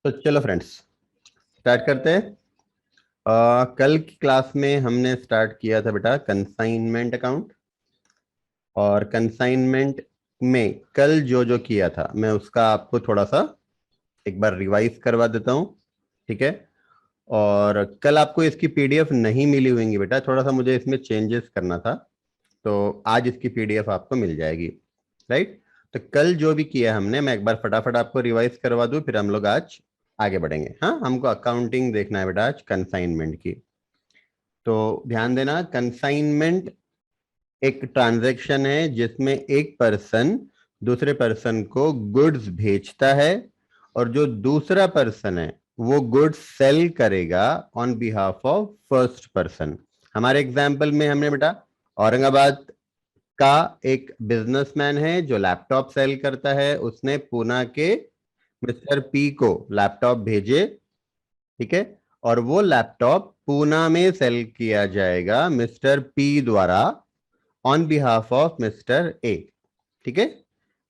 तो चलो friends, start करते हैं। कल की क्लास में हमने स्टार्ट किया था बेटा कंसाइनमेंट अकाउंट। और कंसाइनमेंट में कल जो जो किया था मैं उसका आपको थोड़ा सा एक बार रिवाइज करवा देता हूँ। ठीक है। और कल आपको इसकी पीडीएफ नहीं मिली होंगी बेटा, थोड़ा सा मुझे इसमें चेंजेस करना था, तो आज इसकी पीडीएफ आपको मिल जाएगी। राइट। तो कल जो भी किया हमने मैं एक बार फटाफट आपको रिवाइज करवा दूं, फिर हम लोग आज आगे बढ़ेंगे। हाँ, हमको अकाउंटिंग देखना है बेटा आज कंसाइनमेंट की। तो ध्यान देना, कंसाइनमेंट एक ट्रांजैक्शन है जिसमें एक पर्सन दूसरे पर्सन को गुड्स भेजता है, और जो दूसरा पर्सन है वो गुड्स सेल करेगा on behalf of first person. हमारे एग्जाम्पल में हमने बेटा औरंगाबाद का एक बिजनेसमैन है जो लैपटॉप सेल करता है, उसने पूना के मिस्टर पी को लैपटॉप भेजे। ठीक है। और वो लैपटॉप पूना में सेल किया जाएगा मिस्टर पी द्वारा ऑन बिहाफ ऑफ मिस्टर ए। ठीक है।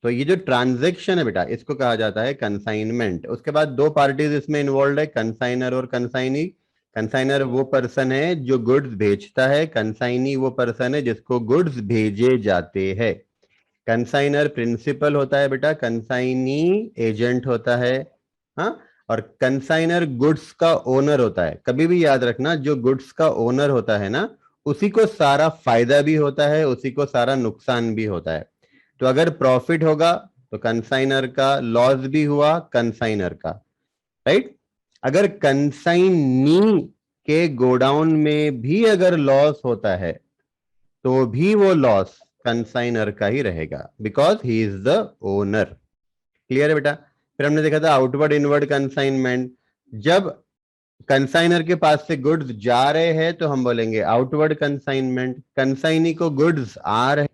तो ये जो ट्रांजैक्शन है बेटा इसको कहा जाता है कंसाइनमेंट। उसके बाद दो पार्टीज इसमें इन्वॉल्व है, कंसाइनर और कंसाइनी। कंसाइनर वो पर्सन है जो गुड्स भेजता है, कंसाइनी वो पर्सन है जिसको गुड्स भेजे जाते हैं। कंसाइनर प्रिंसिपल होता है बेटा, कंसाइनी एजेंट होता है। हाँ। और कंसाइनर गुड्स का ओनर होता है। कभी भी याद रखना, जो गुड्स का ओनर होता है ना, उसी को सारा फायदा भी होता है, उसी को सारा नुकसान भी होता है। तो अगर प्रॉफिट होगा तो कंसाइनर का, लॉस भी हुआ कंसाइनर का। राइट। अगर कंसाइनी के गोडाउन में भी अगर लॉस होता है तो भी वो लॉस कंसाइनर का ही रहेगा, because he is the owner. Clear है बेटा। फिर हमने देखा था आउटवर्ड इनवर्ड कंसाइनमेंट। जब कंसाइनर के पास से गुड्स जा रहे हैं तो हम बोलेंगे आउटवर्ड कंसाइनमेंट, कंसाइनी को गुड्स आ रहे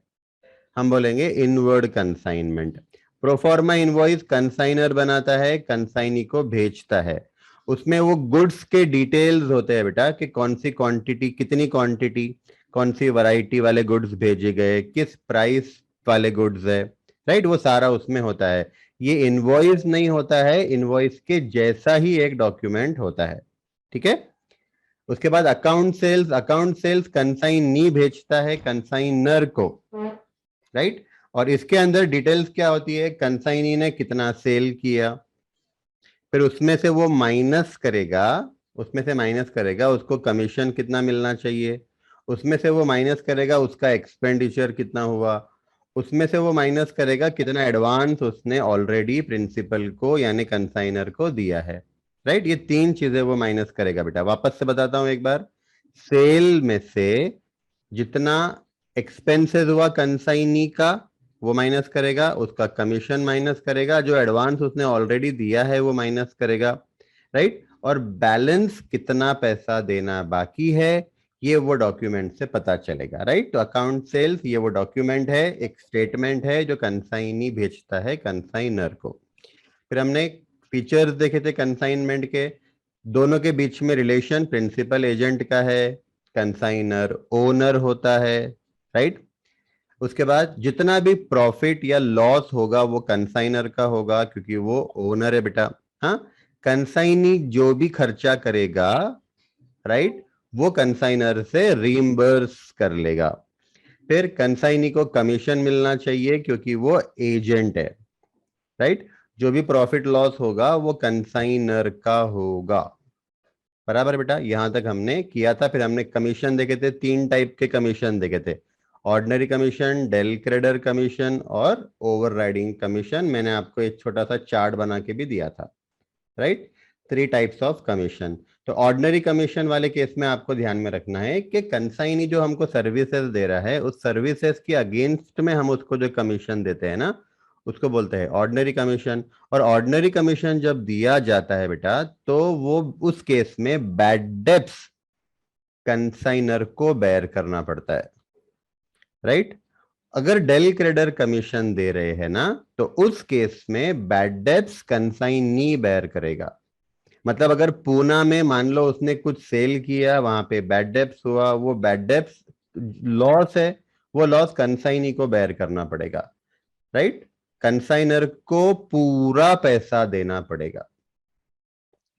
हम बोलेंगे inward consignment. Proforma invoice consignor बनाता है, कंसाइनी को भेजता है। उसमें वो गुड्स के डिटेल्स होते हैं बेटा कि कौन सी क्वांटिटी, कितनी क्वांटिटी, कौन सी वैरायटी वाले गुड्स भेजे गए, किस प्राइस वाले गुड्स है। राइट, वो सारा उसमें होता है। ये इनवॉइस नहीं होता है, इनवॉइस के जैसा ही एक डॉक्यूमेंट होता है। ठीक है। उसके बाद account sales, account sales consignee भेजता है कंसाइनर को। राइट। और इसके अंदर डिटेल्स क्या होती है, कंसाइनी ने कितना सेल किया, फिर उसमें से वो माइनस करेगा, उसमें से माइनस करेगा उसको कमीशन कितना मिलना चाहिए, उसमें से वो माइनस करेगा उसका एक्सपेंडिचर कितना हुआ, उसमें से वो माइनस करेगा कितना एडवांस उसने ऑलरेडी प्रिंसिपल को यानी कंसाइनर को दिया है। राइट। ये तीन चीजें वो माइनस करेगा बेटा। वापस से बताता हूं एक बार। सेल में से जितना एक्सपेंसेस हुआ कंसाइनी का वो माइनस करेगा, उसका कमीशन माइनस करेगा, जो एडवांस उसने ऑलरेडी दिया है वो माइनस करेगा। राइट। और बैलेंस कितना पैसा देना बाकी है ये वो डॉक्यूमेंट से पता चलेगा। राइट। तो अकाउंट सेल्स ये वो डॉक्यूमेंट है, एक स्टेटमेंट है जो कंसाइनी भेजता है कंसाइनर को। फिर हमने फीचर्स देखे थे कंसाइनमेंट के। दोनों के बीच में रिलेशन प्रिंसिपल एजेंट का है, कंसाइनर ओनर होता है। राइट। उसके बाद जितना भी प्रॉफिट या लॉस होगा वो कंसाइनर का होगा क्योंकि वो ओनर है बेटा। हाँ। कंसाइनी जो भी खर्चा करेगा, राइट, वो कंसाइनर से रीइंबर्स कर लेगा। फिर कंसाइनी को कमीशन मिलना चाहिए क्योंकि वो एजेंट है। राइट। जो भी प्रॉफिट लॉस होगा वो कंसाइनर का होगा। बराबर बेटा, यहां तक हमने किया था। फिर हमने कमीशन देखे थे, तीन टाइप के कमीशन देखे थे, ordinary commission, del credere commission और ओवरराइडिंग कमीशन। मैंने आपको एक छोटा सा चार्ट बना के भी दिया था। Right. Three types of commission. तो ऑर्डिनरी कमीशन वाले केस में आपको ध्यान में रखना है कि कंसाइनी जो हमको सर्विसेज दे रहा है उस सर्विसेज के अगेंस्ट में हम उसको जो कमीशन देते हैं ना उसको बोलते हैं ऑर्डिनरी कमीशन। और ऑर्डिनरी कमीशन जब दिया जाता है बेटा तो वो उस केस में बैड डेब्ट्स कंसाइनर को बेयर करना पड़ता है। राइट। अगर डेल क्रेडर कमीशन दे रहे हैं ना तो उस केस में बैड डेब्ट्स कंसाइनी बेयर करेगा। मतलब अगर पूना में मान लो उसने कुछ सेल किया, वहां पे बैड डेब्ट्स हुआ, वो बैड डेब्ट्स लॉस है, वो लॉस कंसाइनी को बेयर करना पड़ेगा। राइट। कंसाइनर को पूरा पैसा देना पड़ेगा।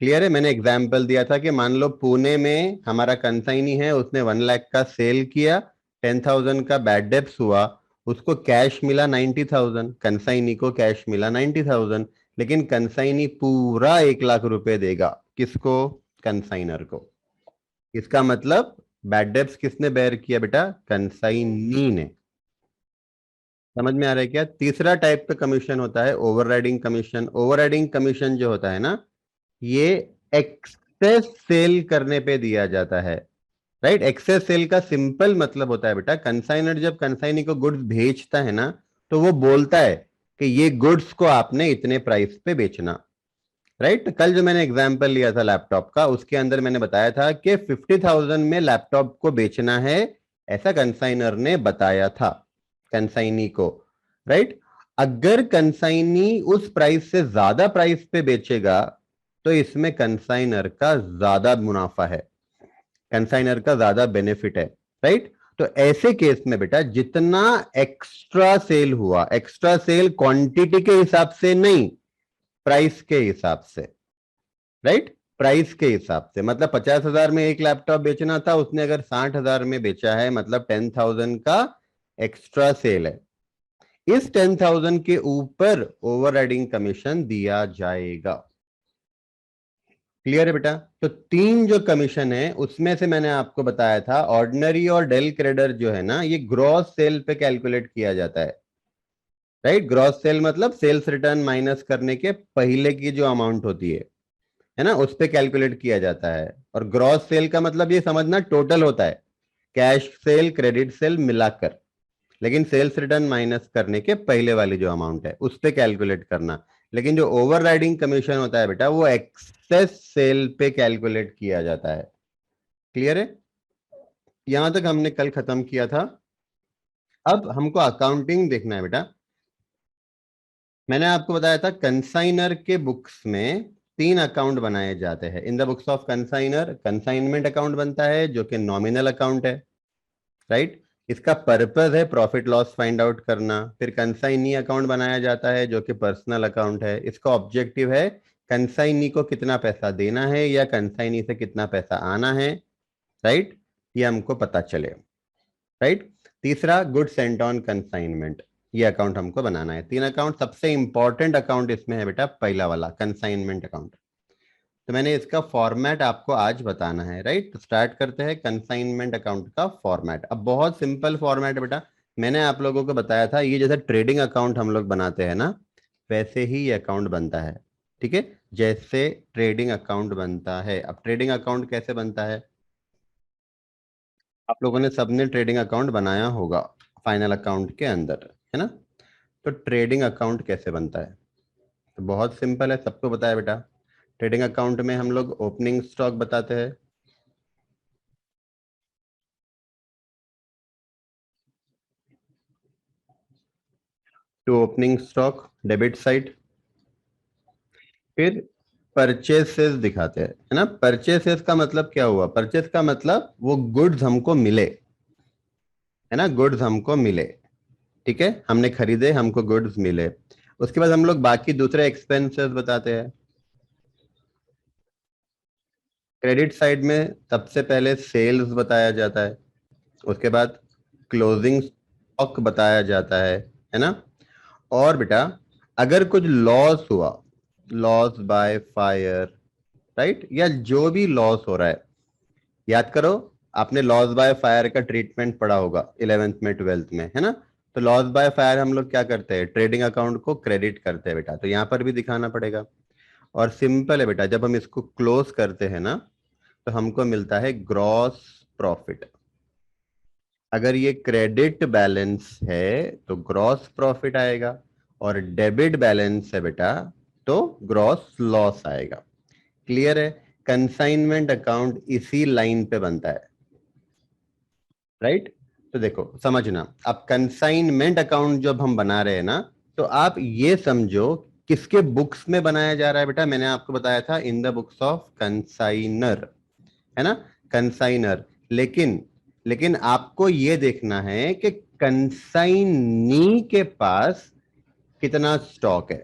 क्लियर है? मैंने एग्जाम्पल दिया था कि मान लो पुणे में हमारा कंसाइनी है, उसने 1 लाख का सेल किया, 10,000 का बैड डेप्स हुआ, उसको कैश मिला 90,000, कंसाइनी को कैश मिला 90,000, लेकिन कंसाइनी पूरा 1 लाख रुपए देगा। किसको? कंसाइनर को। इसका मतलब बैड डेप्स किसने बेयर किया बेटा? कंसाइनी ने। समझ में आ रहा है क्या? तीसरा टाइप का कमीशन होता है ओवरराइडिंग कमीशन। ओवरराइडिंग कमीशन जो होता है ना, ये एक्सेस सेल करने पे दिया जाता है। राइट? एक्सेस सेल का सिंपल मतलब होता है बेटा, कंसाइनर जब कंसाइनी को गुड्स भेजता है ना, तो वो बोलता है कि ये गुड्स को आपने इतने प्राइस पे बेचना। राइट? कल जो मैंने एग्जांपल लिया था लैपटॉप का, उसके अंदर मैंने बताया था कि 50,000 में लैपटॉप को बेचना है, ऐसा कंसाइनर ने बताया था कंसाइनी को। राइट? अगर कंसाइनी उस प्राइस से ज्यादा प्राइस पे बेचेगा, तो इसमें कंसाइनर का ज्यादा मुनाफा है, कंसाइनर का ज्यादा बेनिफिट है। राइट? तो ऐसे केस में बेटा जितना एक्स्ट्रा सेल हुआ, एक्स्ट्रा सेल क्वांटिटी के हिसाब से नहीं, प्राइस के हिसाब से। राइट? प्राइस के हिसाब से मतलब 50,000 में एक लैपटॉप बेचना था, उसने अगर 60,000 में बेचा है, मतलब 10,000 का एक्स्ट्रा सेल है। इस 10,000 के ऊपर ओवर राइडिंग कमीशन दिया जाएगा। क्लियर है बेटा? तो तीन जो कमीशन है उसमें से मैंने आपको बताया था, ऑर्डिनरी और डेल क्रेडर जो है ना, ये ग्रॉस सेल पे कैलकुलेट किया जाता है। राइट? ग्रॉस सेल मतलब सेल्स रिटर्न माइनस करने के पहले की जो अमाउंट होती है ना, उस पे कैलकुलेट किया जाता है। और ग्रॉस सेल का मतलब ये समझना टोटल होता है, कैश सेल क्रेडिट सेल मिलाकर, लेकिन सेल्स रिटर्न माइनस करने के पहले वाली जो अमाउंट है उस पे कैलकुलेट करना। लेकिन जो ओवर राइडिंग कमीशन होता है बेटा, वो एक्सेस सेल पे कैलकुलेट किया जाता है। क्लियर है? यहां तक हमने कल खत्म किया था। अब हमको अकाउंटिंग देखना है बेटा। मैंने आपको बताया था कंसाइनर के बुक्स में 3 अकाउंट बनाए जाते हैं। In the books of consignor consignment account बनता है, जो कि नॉमिनल अकाउंट है। राइट? इसका पर्पस है प्रॉफिट लॉस फाइंड आउट करना। फिर कंसाइनी अकाउंट बनाया जाता है, जो कि पर्सनल अकाउंट है। इसका ऑब्जेक्टिव है कंसाइनी को कितना पैसा देना है या कंसाइनी से कितना पैसा आना है। राइट? ये हमको पता चले। राइट? तीसरा गुड सेंट ऑन कंसाइनमेंट, ये अकाउंट हमको बनाना है। 3 अकाउंट, सबसे इंपॉर्टेंट अकाउंट इसमें है बेटा पहला वाला कंसाइनमेंट अकाउंट। तो मैंने इसका फॉर्मेट आपको आज बताना है। राइट? तो स्टार्ट करते हैं कंसाइनमेंट अकाउंट का फॉर्मेट। अब बहुत सिंपल फॉर्मेट है बेटा, मैंने आप लोगों को बताया था, ये जैसे ट्रेडिंग अकाउंट हम लोग बनाते हैं ना, वैसे ही ये अकाउंट बनता है। ठीक है? जैसे ट्रेडिंग अकाउंट बनता है। अब ट्रेडिंग अकाउंट कैसे बनता है? आप लोगों ने सबने ट्रेडिंग अकाउंट बनाया होगा फाइनल अकाउंट के अंदर, है ना? तो ट्रेडिंग अकाउंट कैसे बनता है? तो बहुत सिंपल है, सबको बताया बेटा। ट्रेडिंग अकाउंट में हम लोग ओपनिंग स्टॉक बताते हैं। To opening stock debit side. फिर परचेसेस दिखाते हैं, है ना? परचेसेस का मतलब क्या हुआ? परचेस का मतलब वो गुड्स हमको मिले, है ना? गुड्स हमको मिले। ठीक है? हमने खरीदे, हमको गुड्स मिले। उसके बाद हम लोग बाकी दूसरे एक्सपेंसेस बताते हैं। क्रेडिट साइड में सबसे पहले सेल्स बताया जाता है, उसके बाद क्लोजिंग स्टॉक बताया जाता है ना? और बेटा अगर कुछ लॉस हुआ, लॉस बाय फायर, राइट, या जो भी लॉस हो रहा है, याद करो, आपने लॉस बाय फायर का ट्रीटमेंट पढ़ा होगा 11th में 12th में, है ना? तो लॉस बाय फायर हम लोग क्या करते हैं? ट्रेडिंग अकाउंट को क्रेडिट करते हैं बेटा, तो यहां पर भी दिखाना पड़ेगा। और सिंपल है बेटा, जब हम इसको क्लोज करते हैं ना, तो हमको मिलता है ग्रॉस प्रॉफिट। अगर ये क्रेडिट बैलेंस है तो ग्रॉस प्रॉफिट आएगा, और डेबिट बैलेंस है बेटा तो ग्रॉस लॉस आएगा। क्लियर है? कंसाइनमेंट अकाउंट इसी लाइन पे बनता है। राइट? तो देखो समझना, अब कंसाइनमेंट अकाउंट जब हम बना रहे हैं ना, तो आप ये समझो किसके बुक्स में बनाया जा रहा है बेटा। मैंने आपको बताया था in the books of consignor, है ना? कंसाइनर। लेकिन लेकिन आपको यह देखना है कि कंसाइनी के पास कितना स्टॉक है।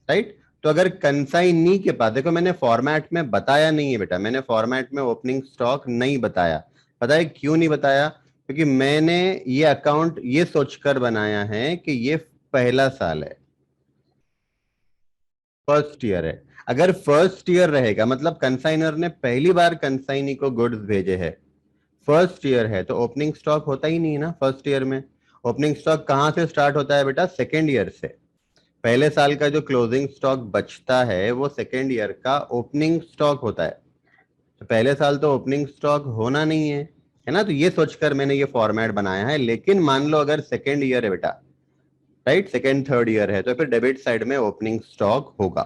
राइट? तो अगर कंसाइनी के पास, देखो मैंने फॉर्मेट में बताया नहीं है बेटा, मैंने फॉर्मेट में ओपनिंग स्टॉक नहीं बताया। पता है क्यों नहीं बताया? क्योंकि मैंने ये अकाउंट ये सोचकर बनाया है कि ये पहला साल है, फर्स्ट ईयर है। अगर फर्स्ट ईयर रहेगा मतलब कंसाइनर ने पहली बार कंसाइनी को गुड्स भेजे हैं, फर्स्ट ईयर है, तो ओपनिंग स्टॉक होता ही नहीं है ना फर्स्ट ईयर में। ओपनिंग स्टॉक कहां से स्टार्ट होता है बेटा? सेकेंड ईयर से। पहले साल का जो क्लोजिंग स्टॉक बचता है वो सेकेंड ईयर का ओपनिंग स्टॉक होता है। तो पहले साल तो ओपनिंग स्टॉक होना नहीं है ना? तो ये सोचकर मैंने ये फॉर्मेट बनाया है। लेकिन मान लो अगर सेकेंड ईयर है बेटा, राइट, सेकेंड थर्ड ईयर है, तो फिर डेबिट साइड में ओपनिंग स्टॉक होगा।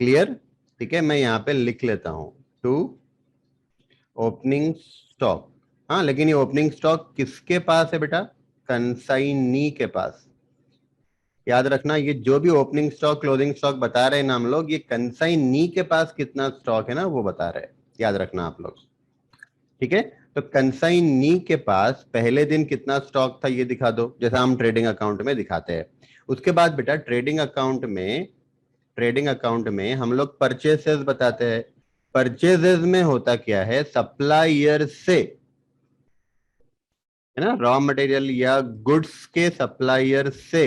क्लियर? ठीक है, मैं यहाँ पे लिख लेता हूं टू ओपनिंग स्टॉक। हाँ, लेकिन ये ओपनिंग स्टॉक किसके पास है बेटा? कंसाइनी के पास। याद रखना, ये जो भी ओपनिंग स्टॉक क्लोजिंग स्टॉक बता रहे हैं ना हम लोग, ये कंसाइनी के पास कितना स्टॉक है ना वो बता रहे हैं। याद रखना आप लोग। ठीक है, तो कंसाइनी के पास पहले दिन कितना स्टॉक था ये दिखा दो, जैसा हम ट्रेडिंग अकाउंट में दिखाते हैं। उसके बाद बेटा ट्रेडिंग अकाउंट में हम लोग परचेसेस बताते हैं। परचेजेस में होता क्या है? सप्लायर से, है ना, रॉ मटेरियल या गुड्स के सप्लायर से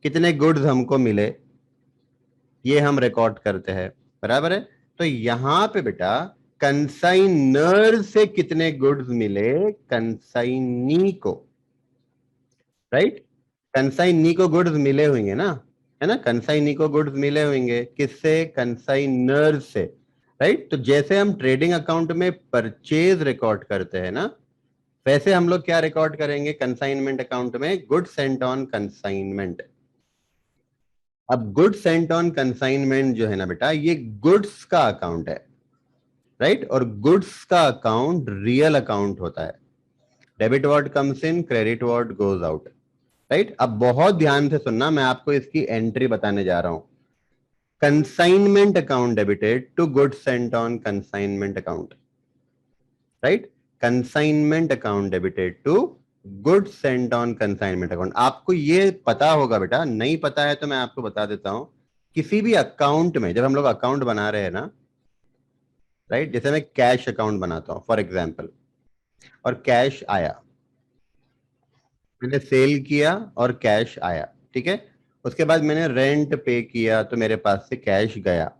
कितने गुड्स हमको मिले, ये हम रिकॉर्ड करते हैं। बराबर है? तो यहां पे बेटा कंसाइनर से कितने गुड्स मिले कंसाइनी को, राइट? कंसाइनी को गुड्स मिले होंगे ना, है ना? कंसाइनी को गुड्स मिले होंगे किससे? कंसाइनर से, राइट? तो जैसे हम ट्रेडिंग अकाउंट में परचेज रिकॉर्ड करते हैं ना, वैसे हम लोग क्या रिकॉर्ड करेंगे कंसाइनमेंट अकाउंट में? Goods sent on consignment. अब गुड्स सेंट ऑन कंसाइनमेंट जो है ना बेटा, ये गुड्स का अकाउंट है, राइट? और गुड्स का अकाउंट रियल अकाउंट होता है। Debit word comes in, credit word goes out, right? अब बहुत ध्यान से सुनना, मैं आपको इसकी एंट्री बताने जा रहा हूं। Consignment account debited to goods sent on consignment account, right? Consignment account debited to goods sent on consignment account. आपको ये पता होगा बेटा, नहीं पता है तो मैं आपको बता देता हूं। किसी भी अकाउंट में जब हम लोग अकाउंट बना रहे हैं ना, राइट, जैसे मैं कैश अकाउंट बनाता हूं फॉर एग्जाम्पल, और कैश आया, मैंने सेल किया और कैश आया, ठीक है? उसके बाद मैंने रेंट पे किया तो मेरे पास से कैश गया।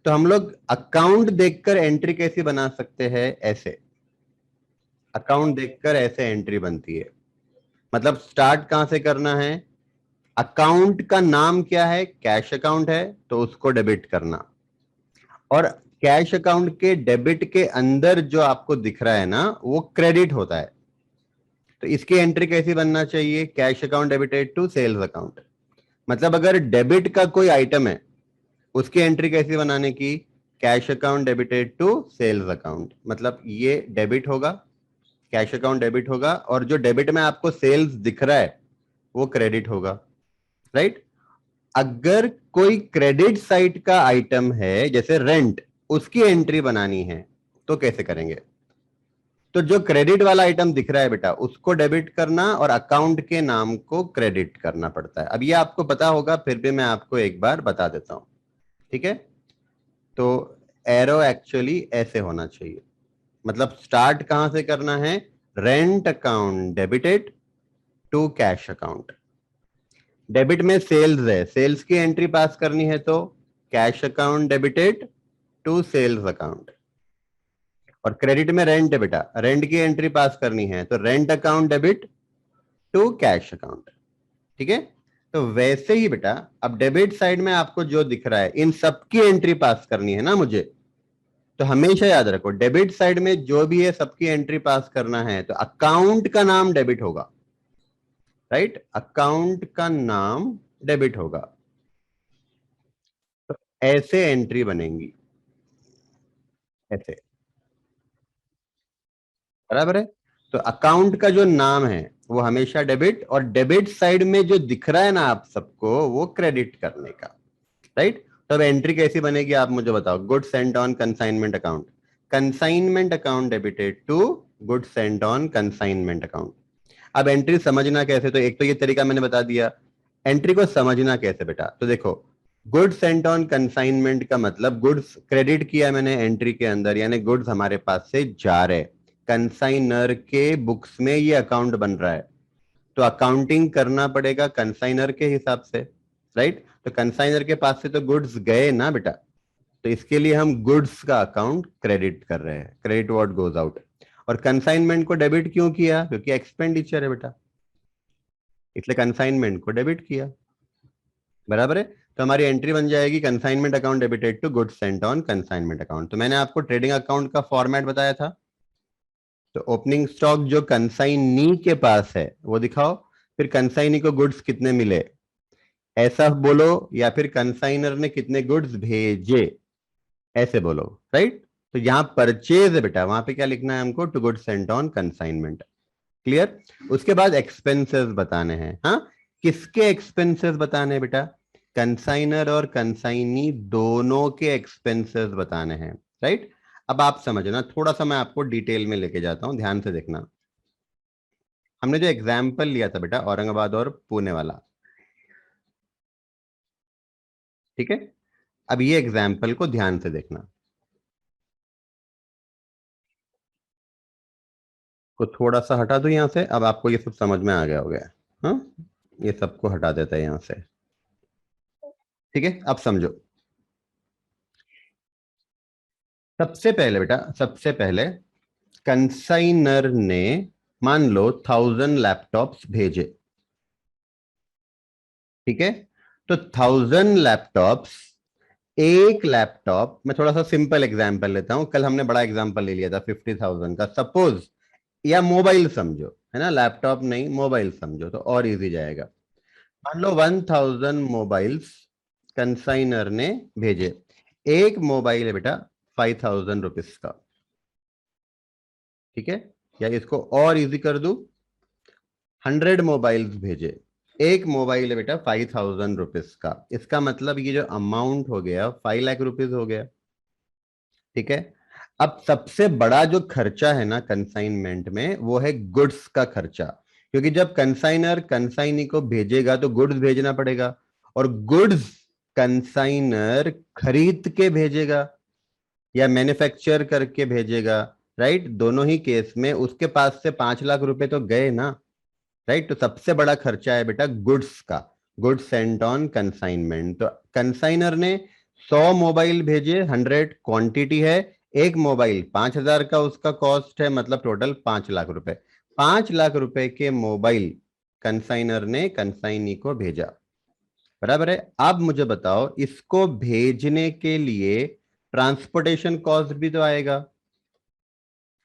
तो हम लोग अकाउंट देखकर एंट्री कैसी बना सकते हैं? ऐसे अकाउंट देखकर ऐसे एंट्री बनती है। मतलब स्टार्ट कहां से करना है? अकाउंट का नाम क्या है? कैश अकाउंट है, तो उसको डेबिट करना। और कैश अकाउंट के डेबिट के अंदर जो आपको दिख रहा है ना, वो क्रेडिट होता है। तो इसकी एंट्री कैसी बनना चाहिए? Cash account debited to sales account. मतलब अगर डेबिट का कोई आइटम है, उसकी एंट्री कैसी बनाने की? Cash account debited to sales account. मतलब ये डेबिट होगा, कैश अकाउंट डेबिट होगा, और जो डेबिट में आपको सेल्स दिख रहा है वो क्रेडिट होगा, राइट? अगर कोई क्रेडिट साइड का आइटम है जैसे रेंट, उसकी एंट्री बनानी है तो कैसे करेंगे? तो जो क्रेडिट वाला आइटम दिख रहा है बेटा, उसको डेबिट करना और अकाउंट के नाम को क्रेडिट करना पड़ता है। अब ये आपको पता होगा, फिर भी मैं आपको एक बार बता देता हूं, ठीक है? तो एरो एक्चुअली ऐसे होना चाहिए। मतलब स्टार्ट कहां से करना है? Rent account debited to cash account. Debit में सेल्स है, सेल्स की एंट्री पास करनी है तो cash account debited to sales account. और क्रेडिट में रेंट है बेटा, रेंट की एंट्री पास करनी है तो rent account debit to cash account, ठीक है? तो वैसे ही बेटा अब डेबिट साइड में आपको जो दिख रहा है, इन सबकी एंट्री पास करनी है ना मुझे। तो हमेशा याद रखो, डेबिट साइड में जो भी है सबकी एंट्री पास करना है, तो अकाउंट का नाम डेबिट होगा, राइट? अकाउंट का नाम डेबिट होगा। तो ऐसे एंट्री बनेंगी, ऐसे। बराबर है? तो अकाउंट का जो नाम है वो हमेशा डेबिट, और डेबिट साइड में जो दिख रहा है ना आप सबको, वो क्रेडिट करने का, राइट? तब एंट्री कैसी बनेगी आप मुझे बताओ? Good sent on consignment account, consignment account debited to good sent on consignment account. अब एंट्री समझना कैसे? तो एक तो ये तरीका मैंने बता दिया। एंट्री को समझना कैसे बेटा? तो देखो, गुड्स सेंट ऑन कंसाइनमेंट का मतलब गुड्स क्रेडिट किया मैंने एंट्री के अंदर, यानी गुड्स हमारे पास से जा रहे, कंसाइनर के बुक्स में ये अकाउंट बन रहा है, तो अकाउंटिंग करना पड़ेगा कंसाइनर के हिसाब से, राइट। तो कंसाइनर के पास से तो गुड्स गए ना बेटा, तो इसके लिए हम गुड्स का अकाउंट क्रेडिट कर रहे हैं, क्रेडिट व्हाट गोज आउट। और कंसाइनमेंट को डेबिट क्यों किया, क्योंकि एक्सपेंडिचर है बेटा, इसलिए कंसाइनमेंट को डेबिट किया, बराबर है। तो हमारी एंट्री बन जाएगी consignment account debited to goods sent on consignment account. तो मैंने आपको ट्रेडिंग अकाउंट का फॉर्मेट बताया था, तो ओपनिंग स्टॉक जो कंसाइनी के पास है वो दिखाओ, फिर कंसाइनी को गुड्स कितने मिले ऐसा बोलो, या फिर कंसाइनर ने कितने गुड्स भेजे ऐसे बोलो, राइट। तो यहां परचेज है बेटा, वहां पे क्या लिखना है हमको, to goods sent on consignment, clear. उसके बाद एक्सपेंसेस बताने हैं, हाँ किसके एक्सपेंसेस बताने हैं बेटा, कंसाइनर और कंसाइनी दोनों के एक्सपेंसेस बताने हैं, राइट। अब आप समझना, थोड़ा सा मैं आपको डिटेल में लेके जाता हूं, ध्यान से देखना। हमने जो एग्जाम्पल लिया था बेटा औरंगाबाद और पुणे वाला, ठीक है। अब ये एग्जाम्पल को ध्यान से देखना, को थोड़ा सा हटा दो यहां से, अब आपको ये सब समझ में आ गया हो गया, हाँ। ये सबको हटा देता है यहां से, ठीक है। अब समझो, सबसे पहले बेटा, सबसे पहले कंसाइनर ने मान लो 1000 लैपटॉप्स भेजे, ठीक है। तो 1000 लैपटॉप्स, एक लैपटॉप, मैं थोड़ा सा सिंपल एग्जांपल लेता हूं, कल हमने बड़ा एग्जांपल ले लिया था 50,000 का, सपोज, या मोबाइल समझो, है ना, लैपटॉप नहीं मोबाइल समझो तो और इजी जाएगा। मान लो 1000 मोबाइल्स कंसाइनर ने भेजे, एक मोबाइल है बेटा 5,000 रुपीज का, ठीक है। या इसको और इजी कर दूं, 100 मोबाइल्स भेजे, एक मोबाइल है बेटा 5,000 रुपीज का, इसका मतलब ये जो अमाउंट हो गया 5 लाख रुपीज हो गया, ठीक है। अब सबसे बड़ा जो खर्चा है ना कंसाइनमेंट में, वो है गुड्स का खर्चा, क्योंकि जब कंसाइनर कंसाइनी को भेजेगा तो गुड्स भेजना पड़ेगा, और गुड्स कंसाइनर खरीद के भेजेगा या मैन्युफैक्चर करके भेजेगा, राइट। दोनों ही केस में उसके पास से 5 लाख रुपए तो गए ना, राइट। तो सबसे बड़ा खर्चा है बेटा गुड्स का, गुड्स सेंट ऑन कंसाइनमेंट। तो कंसाइनर ने 100 मोबाइल भेजे, 100 क्वांटिटी है, एक मोबाइल 5,000 का उसका कॉस्ट है, मतलब टोटल 5 लाख रुपए, 5 लाख रुपए के मोबाइल कंसाइनर ने कंसाइनी को भेजा, बराबर है। अब मुझे बताओ, इसको भेजने के लिए ट्रांसपोर्टेशन कॉस्ट भी तो आएगा,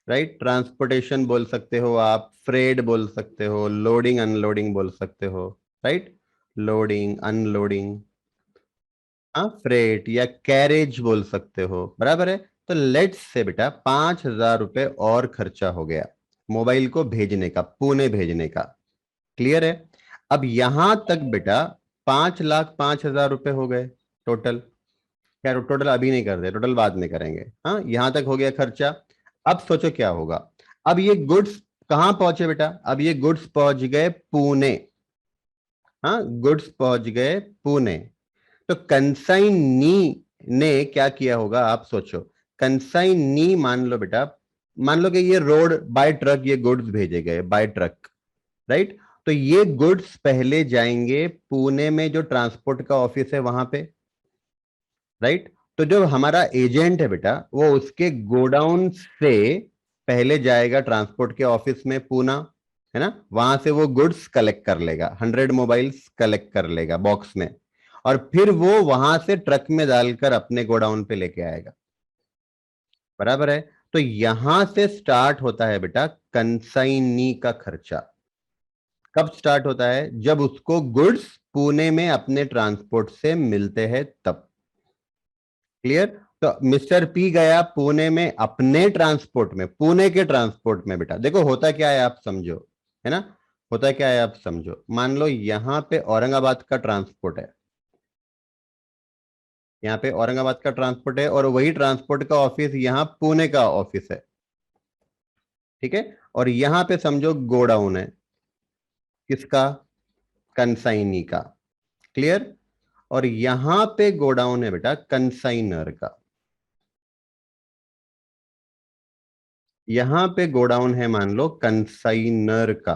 राइट। ट्रांसपोर्टेशन बोल सकते हो आप, फ्रेड बोल सकते हो, लोडिंग अनलोडिंग बोल सकते हो, राइट। लोडिंग अनलोडिंग, हाँ फ्रेट या कैरेज बोल सकते हो, बराबर है। तो लेट्स से बेटा 5,000 रुपए और खर्चा हो गया मोबाइल को भेजने का, पुणे भेजने का, क्लियर है। अब यहां तक बेटा 5,05,000 रुपए हो गए टोटल, क्या टोटल अभी नहीं कर रहे, टोटल बाद में करेंगे, हाँ यहां तक हो गया खर्चा। अब सोचो क्या होगा, अब ये गुड्स कहां पहुंचे बेटा, अब ये गुड्स पहुंच गए पुणे, हाँ गुड्स पहुंच गए पुणे। तो कंसाइनी ने क्या किया होगा आप सोचो, कंसाइनी मान लो बेटा, मान लो कि ये रोड बाय ट्रक ये गुड्स भेजे गए बाय ट्रक, राइट। तो ये गुड्स पहले जाएंगे पुणे में जो ट्रांसपोर्ट का ऑफिस है वहां पे, राइट। तो जो हमारा एजेंट है बेटा वो उसके गोडाउन से पहले जाएगा ट्रांसपोर्ट के ऑफिस में पूना, है ना, वहां से वो गुड्स कलेक्ट कर लेगा, 100 मोबाइल्स कलेक्ट कर लेगा बॉक्स में, और फिर वो वहां से ट्रक में डालकर अपने गोडाउन पे लेके आएगा, बराबर है। तो यहां से स्टार्ट होता है बेटा कंसाइनी का खर्चा। कब स्टार्ट होता है, जब उसको गुड्स पुणे में अपने ट्रांसपोर्ट से मिलते हैं तब, क्लियर। तो मिस्टर पी गया पुणे में अपने ट्रांसपोर्ट में, पुणे के ट्रांसपोर्ट में बेटा, देखो होता क्या है आप समझो, है ना, होता क्या है आप समझो। मान लो यहां पे औरंगाबाद का ट्रांसपोर्ट है, यहाँ पे औरंगाबाद का ट्रांसपोर्ट है, और वही ट्रांसपोर्ट का ऑफिस यहाँ पुणे का ऑफिस है, ठीक है। और यहां पे समझो गोडाउन है, किसका, कंसाइनी का, क्लियर। और यहां पे गोडाउन है बेटा कंसाइनर का। यहां पे गोडाउन है मान लो कंसाइनर का।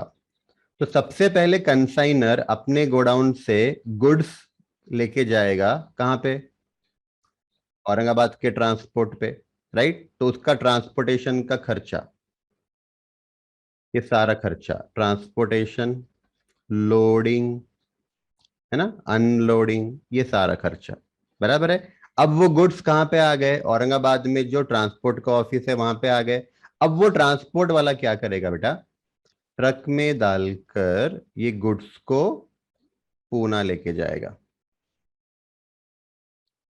तो सबसे पहले कंसाइनर अपने गोडाउन से गुड्स लेके जाएगा कहां पे? औरंगाबाद के ट्रांसपोर्ट पे, राइट। तो उसका ट्रांसपोर्टेशन का खर्चा, ये सारा खर्चा, ट्रांसपोर्टेशन, लोडिंग, है ना, अनलोडिंग, ये सारा खर्चा, बराबर है। अब वो गुड्स कहां पे आ गए? औरंगाबाद में जो ट्रांसपोर्ट का ऑफिस है वहां पे आ गए। अब वो ट्रांसपोर्ट वाला क्या करेगा बेटा? ट्रक में डालकर ये गुड्स को पूना लेके जाएगा,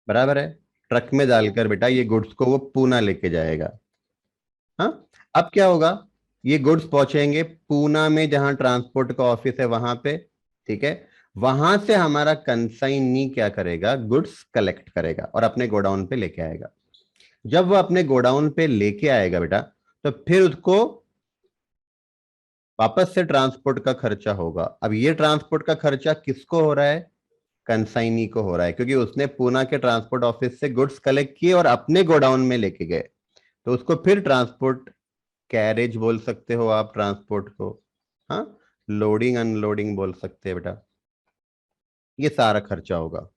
बराबर है। ट्रक में डालकर बेटा ये गुड्स को वो पूना लेके जाएगा। हाँ। अब क्या होगा? ये गुड्स पहुंचेंगे पूना में, जहां ट्रांसपोर्ट का ऑफिस है वहां पे, ठीक है। वहां से हमारा कंसाइनी क्या करेगा? गुड्स कलेक्ट करेगा और अपने गोडाउन पे लेके आएगा। जब वो अपने गोडाउन पे लेके आएगा बेटा, तो फिर उसको वापस से ट्रांसपोर्ट का खर्चा होगा। अब ये ट्रांसपोर्ट का खर्चा किसको हो रहा है? कंसाइनी को हो रहा है, क्योंकि उसने पूना के ट्रांसपोर्ट ऑफिस से गुड्स कलेक्ट किए और अपने गोडाउन में लेके गए। तो उसको फिर ट्रांसपोर्ट कैरेज बोल सकते हो आप, ट्रांसपोर्ट को। हाँ, लोडिंग अनलोडिंग बोल सकते हैं बेटा। ये सारा खर्चा होगा,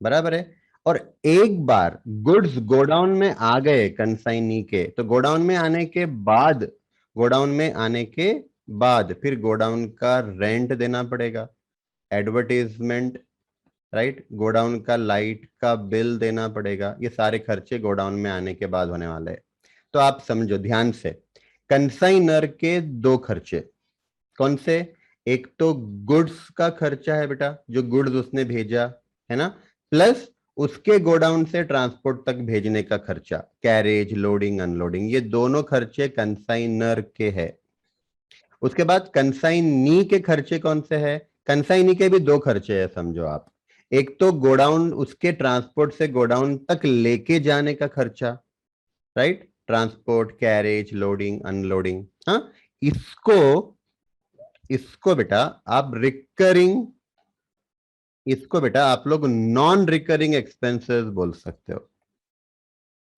बराबर है। और एक बार गुड्स गोडाउन में आ गए कंसाइनी के, तो गोडाउन में आने के बाद, गोडाउन में आने के बाद फिर गोडाउन का रेंट देना पड़ेगा, एडवर्टीजमेंट, राइट, गोडाउन का लाइट का बिल देना पड़ेगा। ये सारे खर्चे गोडाउन में आने के बाद होने वाले हैं। तो आप समझो ध्यान से, कंसाइनर के दो खर्चे कौन से? एक तो गुड्स का खर्चा है बेटा, जो गुड्स उसने भेजा, है ना, प्लस उसके गोडाउन से ट्रांसपोर्ट तक भेजने का खर्चा, कैरेज, लोडिंग अनलोडिंग, ये दोनों खर्चे कंसाइनर के हैं। उसके बाद कंसाइनी के खर्चे कौन से हैं? कंसाइनी के भी दो खर्चे हैं, समझो आप। एक तो गोडाउन, उसके ट्रांसपोर्ट से गोडाउन तक लेके जाने का खर्चा, right, transport, carriage, loading unloading. हाँ, इसको इसको बेटा आप रिकरिंग, इसको बेटा आप लोग नॉन रिकरिंग एक्सपेंसेस बोल सकते हो,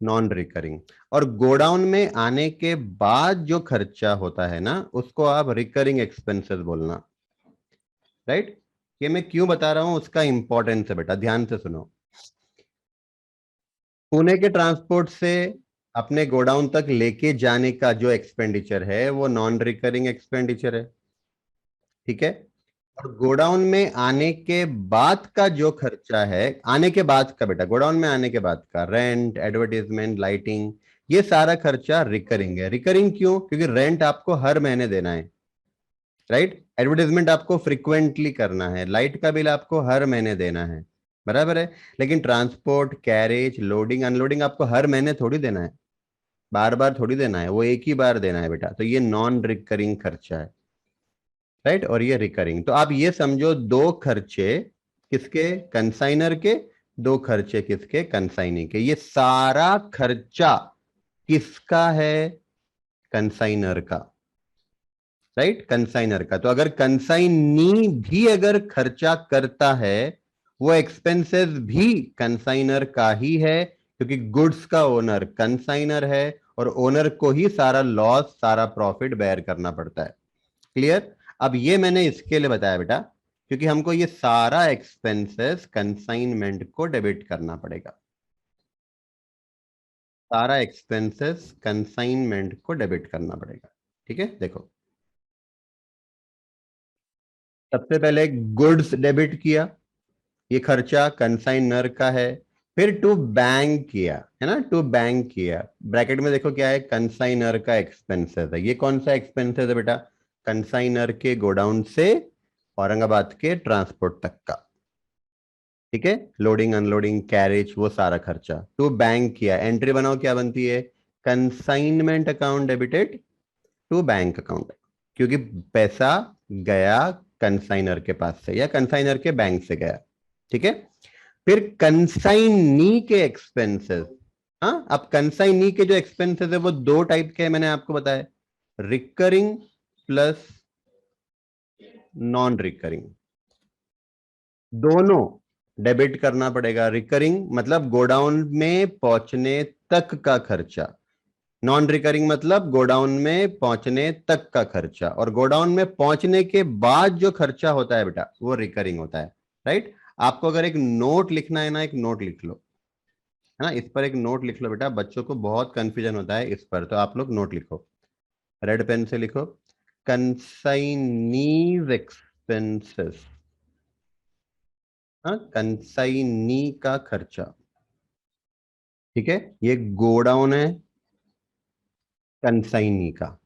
नॉन रिकरिंग। और गोडाउन में आने के बाद जो खर्चा होता है ना, उसको आप रिकरिंग एक्सपेंसेस बोलना, राइट। ये मैं क्यों बता रहा हूं, उसका इंपॉर्टेंस है बेटा, ध्यान से सुनो। पुणे के ट्रांसपोर्ट से अपने गोडाउन तक लेके जाने का जो एक्सपेंडिचर है वो नॉन रिकरिंग एक्सपेंडिचर है, ठीक है। और गोडाउन में आने के बाद का जो खर्चा है, आने के बाद का बेटा, गोडाउन में आने के बाद का रेंट, एडवर्टीजमेंट, लाइटिंग, ये सारा खर्चा रिकरिंग है। रिकरिंग क्यों? क्योंकि रेंट आपको हर महीने देना है, राइट। एडवर्टीजमेंट आपको फ्रिक्वेंटली करना है, लाइट का बिल आपको हर महीने देना है, बराबर है। लेकिन ट्रांसपोर्ट, कैरेज, लोडिंग अनलोडिंग आपको हर महीने थोड़ी देना है, बार बार थोड़ी देना है, वो एक ही बार देना है बेटा। तो ये नॉन रिकरिंग खर्चा है, राइट, और ये रिकरिंग। तो आप ये समझो, दो खर्चे किसके? कंसाइनर के। दो खर्चे किसके? कंसाइनी के। ये सारा खर्चा किसका है? कंसाइनर का, राइट, कंसाइनर का। तो अगर कंसाइनी भी अगर खर्चा करता है, वो एक्सपेंसेस भी कंसाइनर का ही है, क्योंकि गुड्स का ओनर कंसाइनर है और ओनर को ही सारा लॉस, सारा प्रॉफिट बेयर करना पड़ता है। क्लियर? अब ये मैंने इसके लिए बताया बेटा, क्योंकि हमको ये सारा एक्सपेंसेस कंसाइनमेंट को डेबिट करना पड़ेगा, सारा एक्सपेंसेस कंसाइनमेंट को डेबिट करना पड़ेगा, ठीक है। देखो, सबसे पहले गुड्स डेबिट किया, ये खर्चा कंसाइनर का है। फिर टू बैंक किया, है ना, टू बैंक किया, ब्रैकेट में देखो क्या है, कंसाइनर का एक्सपेंसेस है। ये कौन सा एक्सपेंसेस है बेटा? कंसाइनर के गोडाउन से औरंगाबाद के ट्रांसपोर्ट तक का, ठीक है, लोडिंग अनलोडिंग, कैरेज, वो सारा खर्चा। टू बैंक किया, एंट्री बनाओ, क्या बनती है? Consignment account debited to bank account, क्योंकि पैसा गया कंसाइनर के पास से या कंसाइनर के बैंक से गया, ठीक है। फिर कंसाइनी के एक्सपेंसेस। हाँ, अब कंसाइनी के जो एक्सपेंसेस है वो दो टाइप के हैं, मैंने आपको बताया, रिकरिंग प्लस नॉन रिकरिंग, दोनों डेबिट करना पड़ेगा। रिकरिंग मतलब गोडाउन में पहुंचने तक का खर्चा, नॉन रिकरिंग मतलब गोडाउन में पहुंचने तक का खर्चा, और गोडाउन में पहुंचने के बाद जो खर्चा होता है बेटा वो रिकरिंग होता है। राइट। आपको अगर एक नोट लिखना है ना, एक नोट लिख लो, है ना, इस पर एक नोट लिख लो बेटा, बच्चों को बहुत कंफ्यूजन होता है इस पर, तो आप लोग नोट लिखो, रेड पेन से लिखो, कंसाइनीज एक्सपेंसेस। हाँ, कंसाइनी का खर्चा। ठीक है, ये गोडाउन है कंसाइनी का।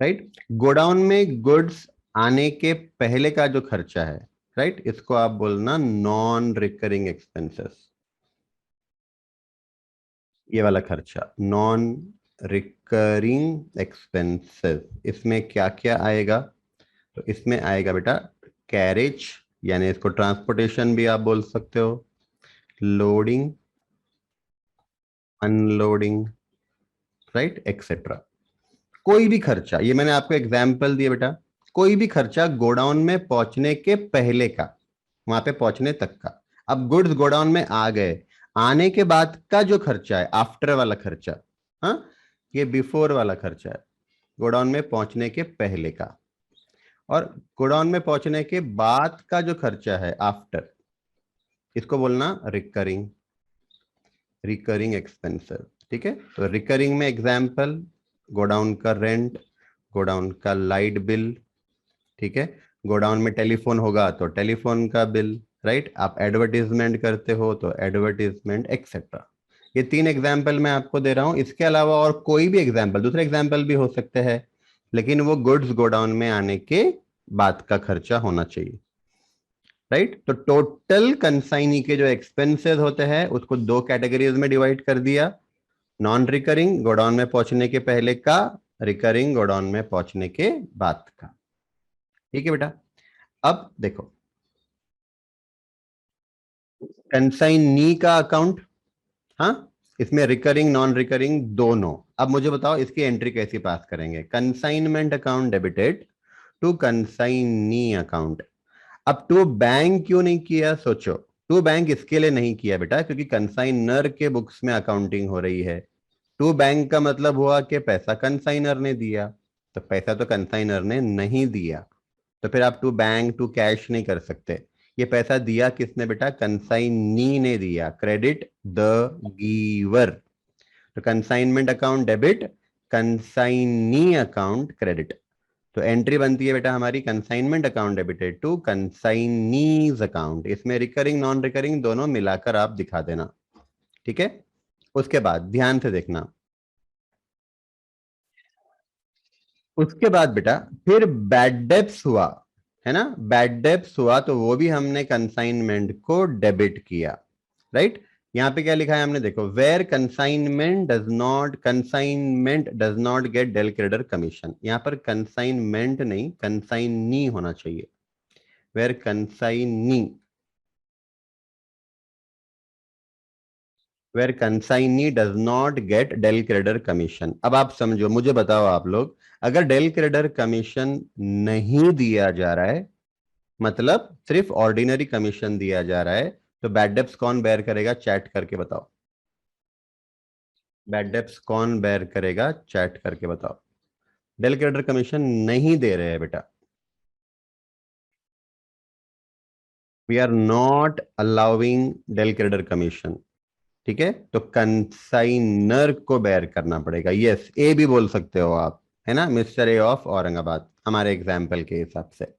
राइट। गोडाउन में गुड्स आने के पहले का जो खर्चा है, राइट, इसको आप बोलना नॉन रिकरिंग एक्सपेंसेस। ये वाला खर्चा नॉन रिकरिंग एक्सपेंसेस। इसमें क्या क्या आएगा? तो इसमें आएगा बेटा कैरेज, यानी इसको ट्रांसपोर्टेशन भी आप बोल सकते हो, लोडिंग, अनलोडिंग, राइट, एक्सेट्रा। कोई भी खर्चा, ये मैंने आपको एग्जाम्पल दिया बेटा, कोई भी खर्चा गोडाउन में पहुंचने के पहले का, वहां पे पहुंचने तक का। अब गुड्स गोडाउन में आ गए, आने के बाद का जो खर्चा है, आफ्टर वाला खर्चा, हाँ, ये बिफोर वाला खर्चा है, गोडाउन में पहुंचने के पहले का। और गोडाउन में पहुंचने के बाद का जो खर्चा है, आफ्टर, इसको बोलना रिकरिंग, रिकरिंग एक्सपेंसेस। ठीक है, तो रिकरिंग में एग्जाम्पल, गोडाउन का रेंट, गोडाउन का लाइट बिल, ठीक है, गोडाउन में टेलीफोन होगा तो टेलीफोन का बिल, राइट, आप एडवर्टीजमेंट करते हो तो एडवर्टीजमेंट, एक्सेट्रा। ये तीन एग्जाम्पल मैं आपको दे रहा हूं, इसके अलावा और कोई भी एग्जाम्पल, दूसरे एग्जाम्पल भी हो सकते हैं, लेकिन वो गुड्स गोडाउन में आने के बाद का खर्चा होना चाहिए। राइट, तो टोटल कंसाइनी के जो एक्सपेंसेस होते हैं उसको दो कैटेगरीज में डिवाइड कर दिया, नॉन रिकरिंग गोडाउन में पहुंचने के पहले का, रिकरिंग गोडाउन में पहुंचने के बाद का। ठीक है बेटा, अब देखो कंसाइनी का अकाउंट, हाँ, इसमें रिकरिंग नॉन रिकरिंग दोनों। अब मुझे बताओ इसकी एंट्री कैसी पास करेंगे? Consignment account debited to consignee account. अब टू बैंक क्यों नहीं किया? सोचो, टू बैंक इसके लिए नहीं किया बेटा क्योंकि कंसाइनर के बुक्स में अकाउंटिंग हो रही है। टू बैंक का मतलब हुआ कि पैसा कंसाइनर ने दिया, तो पैसा तो कंसाइनर ने नहीं दिया, तो फिर आप टू बैंक टू कैश नहीं कर सकते। ये पैसा दिया किसने बेटा? कंसाइनी ने दिया, क्रेडिट द गिवर। तो consignment account debit, consignee account credit. तो एंट्री बनती है बेटा हमारी consignment account debited to consignee's account. इसमें रिकरिंग नॉन रिकरिंग दोनों मिलाकर आप दिखा देना। ठीक है, उसके बाद ध्यान से देखना, उसके बाद बेटा फिर बैड डेब्ट्स हुआ, है ना, बैड डेब्ट्स हुआ तो वो भी हमने कंसाइनमेंट को डेबिट किया। राइट, यहाँ पे क्या लिखा है हमने, देखो, where consignment does not get del credere commission. यहाँ पर कंसाइनमेंट नहीं, कंसाइनी होना चाहिए, where consignee, where consignee does not get del credere commission. अब आप समझो, मुझे बताओ आप लोग, अगर डेल क्रेडिटर कमीशन नहीं दिया जा रहा है, मतलब सिर्फ ऑर्डिनरी कमीशन दिया जा रहा है, तो बैड डेब्ट्स कौन बेयर करेगा? चैट करके बताओ, बैड डेब्ट्स कौन बेयर करेगा? चैट करके बताओ। डेल क्रेडिटर कमीशन नहीं दे रहे हैं बेटा, we are not allowing del credere commission. ठीक है, तो कंसाइनर को बेयर करना पड़ेगा। यस, ए भी बोल सकते हो आप, है ना, मिस्टर ए ऑफ औरंगाबाद हमारे एग्जाम्पल के हिसाब से।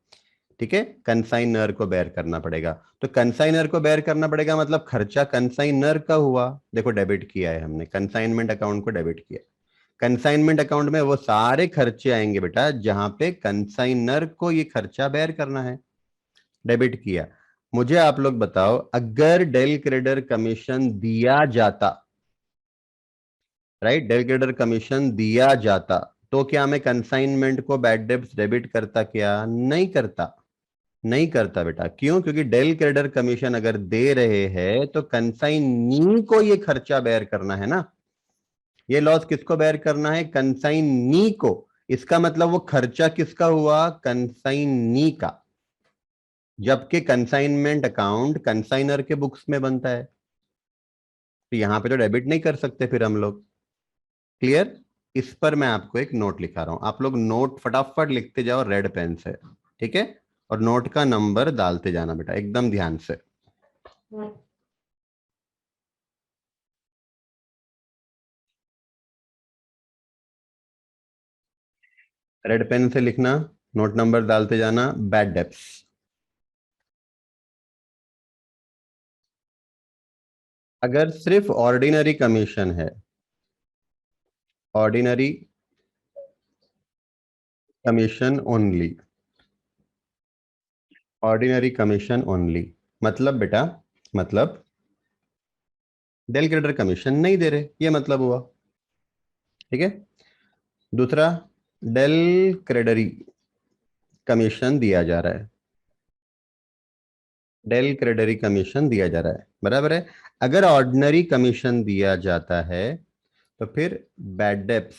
ठीक है, कंसाइनर को बेयर करना पड़ेगा। तो कंसाइनर को बेयर करना पड़ेगा मतलब खर्चा कंसाइनर का हुआ। देखो डेबिट किया है हमने, कंसाइनमेंट अकाउंट को डेबिट किया। कंसाइनमेंट अकाउंट में वो सारे खर्चे आएंगे बेटा जहां पे कंसाइनर को ये खर्चा बेयर करना है, डेबिट किया। मुझे आप लोग बताओ, अगर डेल क्रेडिटर कमीशन दिया जाता, राइट, डेल क्रेडिटर कमीशन दिया जाता, तो क्या मैं कंसाइनमेंट को बैड डेब्ट्स डेबिट करता? क्या नहीं करता? नहीं करता बेटा। क्यों? क्योंकि डेल क्रेडिटर कमीशन अगर दे रहे हैं तो कंसाइनी को ये खर्चा बेयर करना है ना। ये लॉस किसको बेयर करना है? कंसाइनी को। इसका मतलब वो खर्चा किसका हुआ? कंसाइनी का। जबकि कंसाइनमेंट अकाउंट कंसाइनर के बुक्स में बनता है, तो यहां पे तो डेबिट नहीं कर सकते फिर हम लोग। क्लियर? इस पर मैं आपको एक नोट लिखा रहा हूं, आप लोग नोट फटाफट लिखते जाओ रेड पेन से, ठीक है? और नोट का नंबर डालते जाना बेटा, एकदम ध्यान से। रेड पेन से लिखना, नोट नंबर डालते जाना। बैड डेप्स, अगर सिर्फ ऑर्डिनरी कमीशन है, ordinary commission only, ordinary commission only, मतलब बेटा, मतलब डेल क्रेडिटर कमीशन नहीं दे रहे, ये मतलब हुआ। ठीक है? दूसरा, डेल क्रेडरी कमीशन दिया जा रहा है, डेल क्रेडरी कमीशन दिया जा रहा है, बराबर है। अगर ऑर्डिनरी कमीशन दिया जाता है तो फिर bad debts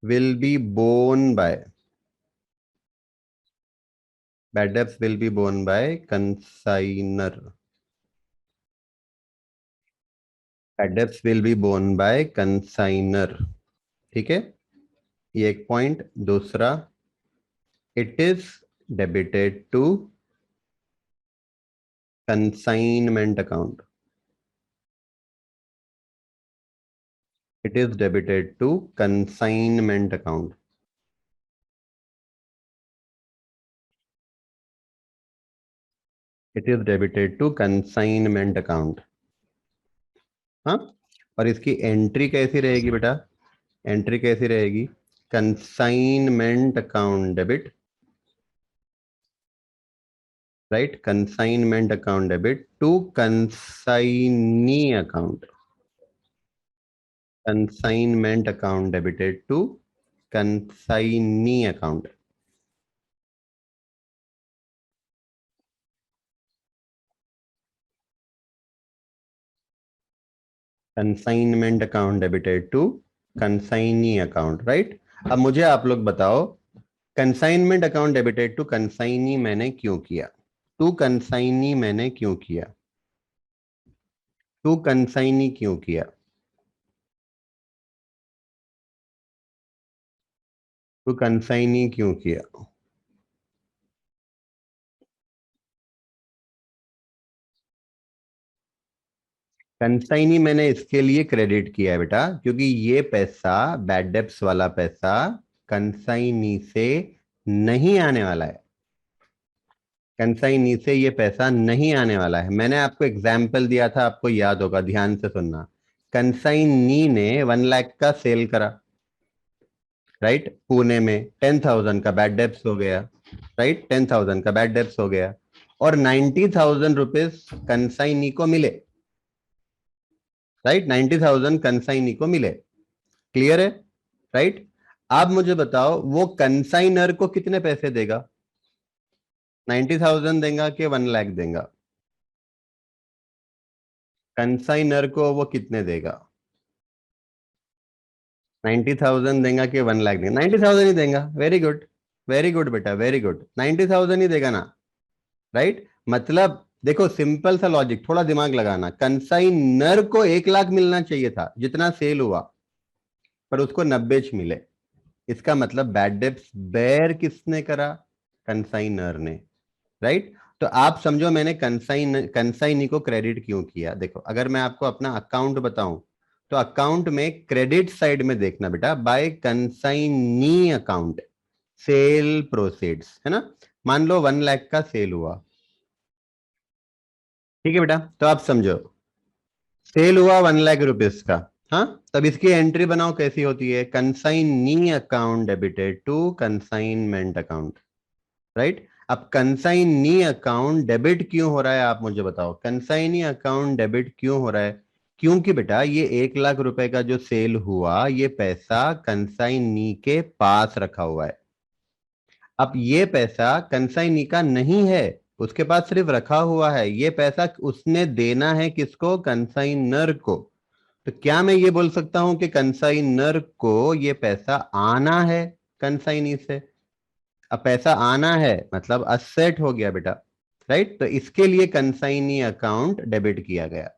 will be borne by, bad debts will be borne by consignor, bad debts will be borne by consignor। ठीक है? ये एक पॉइंट। दूसरा, it is debited to consignment account, it is debited to consignment account, it is debited to consignment account. हाँ, और इसकी entry कैसी रहेगी बेटा? एंट्री कैसी रहेगी? Consignment account debit, right? Consignment account debit to consignee account, consignment account debited to consignee account. Consignment account debited to consignee account, right? अब मुझे आप लोग बताओ, consignment account debited to consignee मैंने क्यों किया? टू कंसाइनी मैंने क्यों किया? टू कंसाइनी क्यों किया? टू कंसाइनी क्यों किया? कंसाइनी मैंने इसके लिए क्रेडिट किया है बेटा, क्योंकि ये पैसा, बैड डेब्ट्स वाला पैसा, कंसाइनी से नहीं आने वाला है। कंसाइनी से ये पैसा नहीं आने वाला है। मैंने आपको एग्जाम्पल दिया था, आपको याद होगा, ध्यान से सुनना। कंसाइनी ने 1 लाख का सेल करा, राइट? पुणे में 10,000 का बैड डेब्ट्स हो गया, राइट? 10,000 का बैड डेब्ट्स हो गया, और 90,000 रुपीज कंसाइनी को मिले, राइट? 90,000 कंसाइनी को मिले। क्लियर है? राइट? आप मुझे बताओ, वो कंसाइनर को कितने पैसे देगा? 90,000 देगा कि 1 लाख देगा? कंसाइनर को वो कितने देगा? 90,000 देगा कि 1 लाख देगा? 90,000 ही देगा। वेरी गुड, वेरी गुड बेटा, वेरी गुड, 90,000 ही देगा ना, राइट? मतलब देखो, सिंपल सा लॉजिक, थोड़ा दिमाग लगाना। कंसाइनर को 1 लाख मिलना चाहिए था जितना सेल हुआ, पर उसको 90 मिले। इसका मतलब बैड डेब्ट्स बेयर किसने करा? कंसाइनर ने, राइट? तो आप समझो मैंने कंसाइनी को क्रेडिट क्यों किया। देखो, अगर मैं आपको अपना अकाउंट बताऊं, तो अकाउंट में क्रेडिट साइड में देखना बेटा, bye consignee account cell proceeds, है ना? मान लो 1 लाख का सेल हुआ, ठीक है बेटा? तो आप समझो, सेल हुआ 1 लाख रुपीज का। हाँ, तब इसकी एंट्री बनाओ, कैसी होती है? Consignee account debited to consignment account, right? अब कंसाइनी अकाउंट डेबिट क्यों हो रहा है, आप मुझे बताओ। कंसाइनी अकाउंट डेबिट क्यों हो रहा है? क्योंकि बेटा, ये 1 लाख रुपए का जो सेल हुआ, ये पैसा कंसाइनी के पास रखा हुआ है, अब ये पैसा कंसाइनी का नहीं है, उसके पास सिर्फ रखा हुआ है, ये पैसा उसने देना है किसको? कंसाइनर को। तो क्या मैं ये बोल सकता हूं कि कंसाइनर को ये पैसा आना है कंसाइनी से? अब पैसा आना है मतलब असेट हो गया बेटा, राइट? तो इसके लिए कंसाइनी अकाउंट डेबिट किया गया,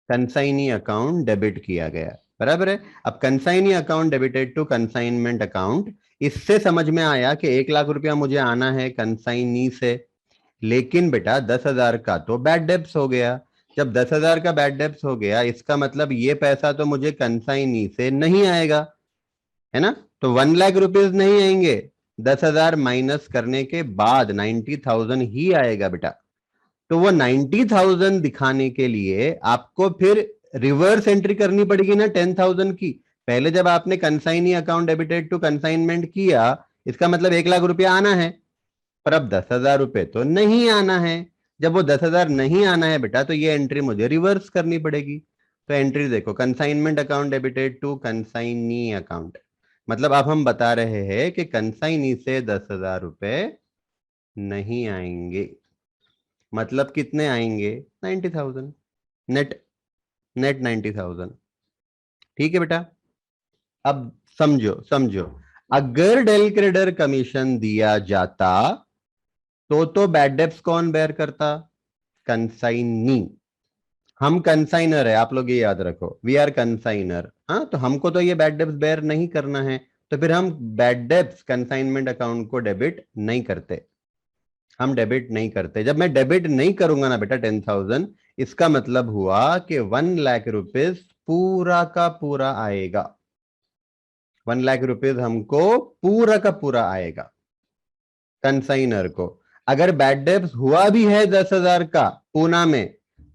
कंसाइनी अकाउंट डेबिट किया गया, बराबर है। अब consignee account debited to consignment account, इससे समझ में आया कि 1 लाख रुपया मुझे आना है कंसाइनी से, लेकिन बेटा 10,000 का तो बैड डेब्ट्स हो गया। जब 10,000 का बैड डेब्ट्स हो गया, इसका मतलब ये पैसा तो मुझे कंसाइनी से नहीं आएगा, है ना? तो 1 लाख रुपीज नहीं आएंगे, 10,000 माइनस करने के बाद 90,000 ही आएगा बेटा। तो वो 90,000 दिखाने के लिए आपको फिर रिवर्स एंट्री करनी पड़ेगी ना 10,000 की। पहले जब आपने consignee account debited to consignment किया, इसका मतलब 1 लाख रुपया आना है, पर अब 10,000 रुपए तो नहीं आना है। जब वो 10,000 नहीं आना है बेटा, तो ये एंट्री मुझे रिवर्स करनी पड़ेगी। तो एंट्री देखो, consignment account debited to consignee account, मतलब अब हम बता रहे हैं कि कंसाइनी से 10,000 रुपए नहीं आएंगे, मतलब कितने आएंगे? 90,000 नेट, नेट 90,000। ठीक है बेटा। अब समझो समझो, अगर डेल क्रेडर कमीशन दिया जाता तो बैड डेब्ट्स कौन बेयर करता? कंसाइनी। हम कंसाइनर है, आप लोग ये याद रखो, वी आर कंसाइनर। हाँ, तो हमको तो ये बैड डेब्ट्स बेयर नहीं करना है, तो फिर हम बैड डेब्ट्स कंसाइनमेंट अकाउंट को डेबिट नहीं करते, हम डेबिट नहीं करते। जब मैं डेबिट नहीं करूंगा ना बेटा 10,000, इसका मतलब हुआ कि 1 लाख रुपीज पूरा का पूरा आएगा, 1 लाख रुपीज हमको पूरा का पूरा आएगा कंसाइनर को। अगर बैड डेब्ट्स हुआ भी है 10,000 का पूना में,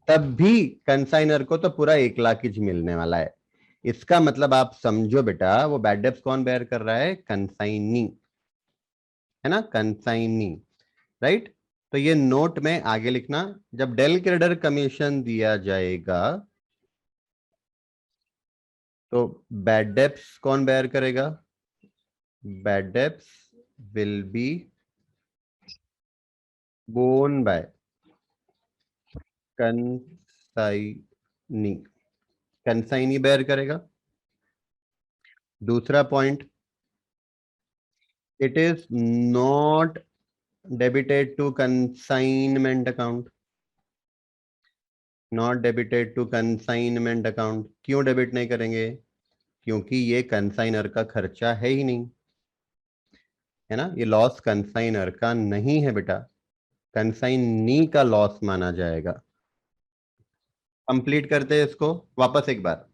तब भी कंसाइनर को तो पूरा 1 लाख ही मिलने वाला है। इसका मतलब आप समझो बेटा, वो बैड डेब्ट्स कौन बेयर कर रहा है? कंसाइनी, है ना, कंसाइनी, राइट? तो ये नोट में आगे लिखना, जब डेल क्रेडर कमीशन दिया जाएगा तो बैड डेब्ट्स कौन बेयर करेगा? Bad debts will be borne by consignee, consignee bear करेगा। दूसरा point, it is not debited to consignment account, not debited to consignment account. क्यों डेबिट नहीं करेंगे? क्योंकि ये कंसाइनर का खर्चा है ही नहीं, है ना, ये लॉस कंसाइनर का नहीं है बेटा, कंसाइनी का लॉस माना जाएगा। कंप्लीट करते हैं इसको वापस एक बार।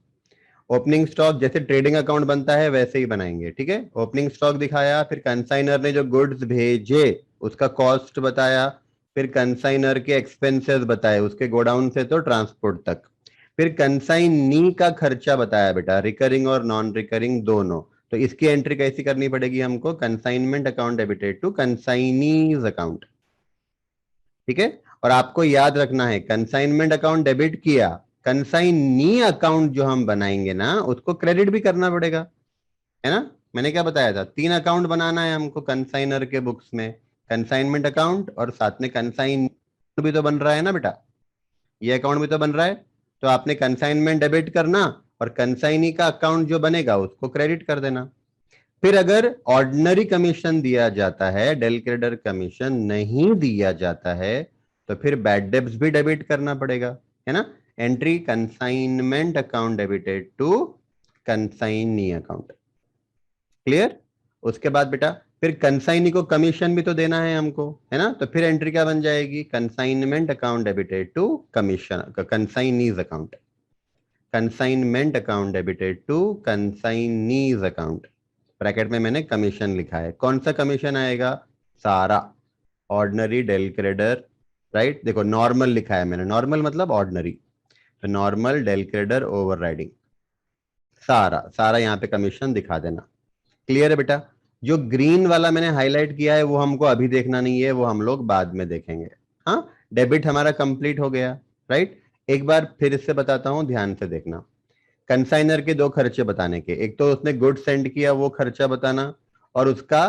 ओपनिंग स्टॉक जैसे ट्रेडिंग अकाउंट बनता है वैसे ही बनाएंगे, ठीक है? ओपनिंग स्टॉक दिखाया, फिर कंसाइनर ने जो गुड्स भेजे उसका कॉस्ट बताया, फिर कंसाइनर के एक्सपेंसेस बताए, उसके गोडाउन से तो ट्रांसपोर्ट तक, फिर कंसाइनी का खर्चा बताया बेटा, रिकरिंग और नॉन रिकरिंग दोनों। तो इसकी एंट्री कैसी करनी पड़ेगी हमको? Consignment account debited to consignee's account, ठीक है? और आपको याद रखना है, कंसाइनमेंट अकाउंट डेबिट किया, कंसाइनी अकाउंट जो हम बनाएंगे ना उसको क्रेडिट भी करना पड़ेगा, है ना? मैंने क्या बताया था, 3 अकाउंट बनाना है हमको कंसाइनर के बुक्स में, कंसाइनमेंट अकाउंट और साथ में कंसाइन भी तो बन रहा है ना बेटा, ये अकाउंट भी तो बन रहा है। तो आपने कंसाइनमेंट डेबिट करना और कंसाइनी का अकाउंट जो बनेगा उसको क्रेडिट कर देना। फिर अगर ऑर्डिनरी कमीशन दिया जाता है, डेल क्रेडर कमीशन नहीं दिया जाता है, तो फिर बैड डेब्ट्स भी डेबिट करना पड़ेगा, है ना? Entry consignment account debited to consignee account, clear? उसके बाद बेटा फिर कंसाइनी को कमीशन भी तो देना है हमको, है ना? तो फिर एंट्री क्या बन जाएगी? Consignment account debited to commission consignee's account, consignment account debited to consignee's account. Bracket में मैंने कमीशन लिखा है, कौन सा कमीशन आएगा? सारा, ऑर्डिनरी, डेल क्रेडर, राइट? देखो नॉर्मल लिखा है मैंने, नॉर्मल मतलब ऑर्डिनरी, तो नॉर्मल, डेल क्रेडर, ओवरराइडिंग, सारा सारा यहाँ पे कमीशन दिखा देना। क्लियर है बेटा? जो ग्रीन वाला मैंने हाईलाइट किया है वो हमको अभी देखना नहीं है, वो हम लोग बाद में देखेंगे। हाँ, डेबिट हमारा कंप्लीट हो गया, राइट? एक बार फिर से बताता हूं, ध्यान से देखना। कंसाइनर के 2 खर्चे बताने के, एक तो उसने गुड सेंड किया वो खर्चा बताना, और उसका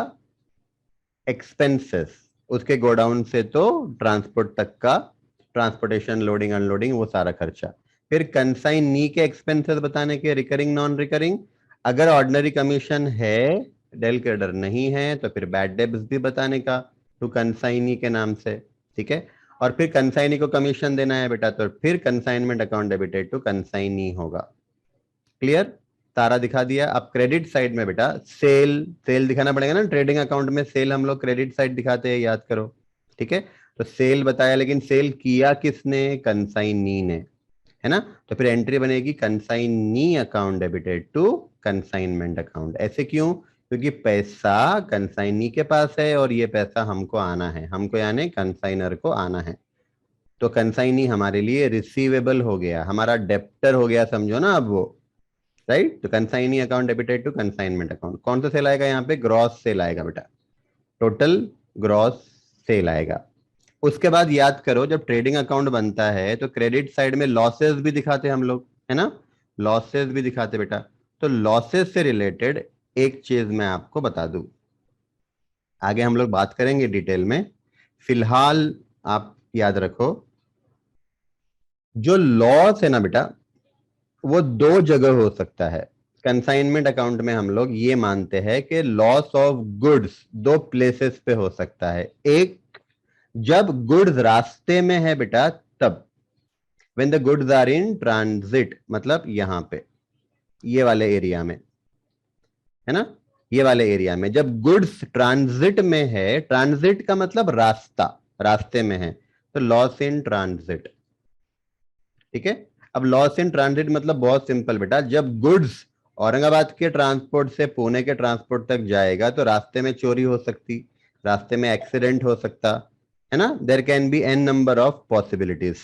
एक्सपेंसेस, उसके गोडाउन से तो ट्रांसपोर्ट तक का, ट्रांसपोर्टेशन, लोडिंग, अनलोडिंग, वो सारा खर्चा। फिर कंसाइनी के एक्सपेंसेस बताने के, रिकरिंग नॉन रिकरिंग। अगर ऑर्डिनरी कमीशन है, डेल क्रेडिटर नहीं है, तो फिर बैड डेब्ट्स भी बताने का टू कंसाइनी के नाम से, ठीक है। और फिर कंसाइनी को कमीशन देना है बेटा, तो फिर consignment account debited to consignee होगा। क्लियर? तारा दिखा दिया। अब क्रेडिट साइड में बेटा सेल, सेल दिखाना पड़ेगा ना, ट्रेडिंग अकाउंट में सेल हम लोग क्रेडिट साइड दिखाते हैं, याद करो, ठीक है। तो सेल बताया, लेकिन सेल किया किसने? कंसाइनी ने, है ना। तो फिर एंट्री बनेगी consignee account debited to consignment account. ऐसे क्यों? क्योंकि पैसा कंसाइनी के पास है और ये पैसा हमको आना है, हमको यानी कंसाइनर को आना है। तो कंसाइनी हमारे लिए रिसीवेबल हो गया, हमारा डेप्टर हो गया, समझो ना अब वो, राइट। तो consignee account debited to consignment account. कौन सा सेल आएगा यहाँ पे? ग्रॉस सेल आएगा बेटा, टोटल ग्रॉस सेल आएगा। उसके बाद याद करो, जब ट्रेडिंग अकाउंट बनता है तो क्रेडिट साइड में लॉसेस भी दिखाते हम लोग, है ना, लॉसेस भी दिखाते बेटा। तो लॉसेस से रिलेटेड एक चीज मैं आपको बता दूं, आगे हम लोग बात करेंगे डिटेल में, फिलहाल आप याद रखो, जो लॉस है ना बेटा, वो दो जगह हो सकता है। कंसाइनमेंट अकाउंट में हम लोग ये मानते हैं कि लॉस ऑफ गुड्स दो प्लेसेस पे हो सकता है। एक, जब गुड्स रास्ते में है बेटा, तब when the goods are in transit, मतलब यहां पे, ये वाले एरिया में, है ना, ये वाले एरिया में जब गुड्स ट्रांजिट में है, ट्रांजिट का मतलब रास्ता, रास्ते में है, तो लॉस इन ट्रांजिट, ठीक है। अब लॉस इन ट्रांजिट मतलब बहुत सिंपल बेटा, जब गुड्स औरंगाबाद के ट्रांसपोर्ट से पुणे के ट्रांसपोर्ट तक जाएगा तो रास्ते में चोरी हो सकती, रास्ते में एक्सीडेंट हो सकता, है ना, there can be an number of possibilities.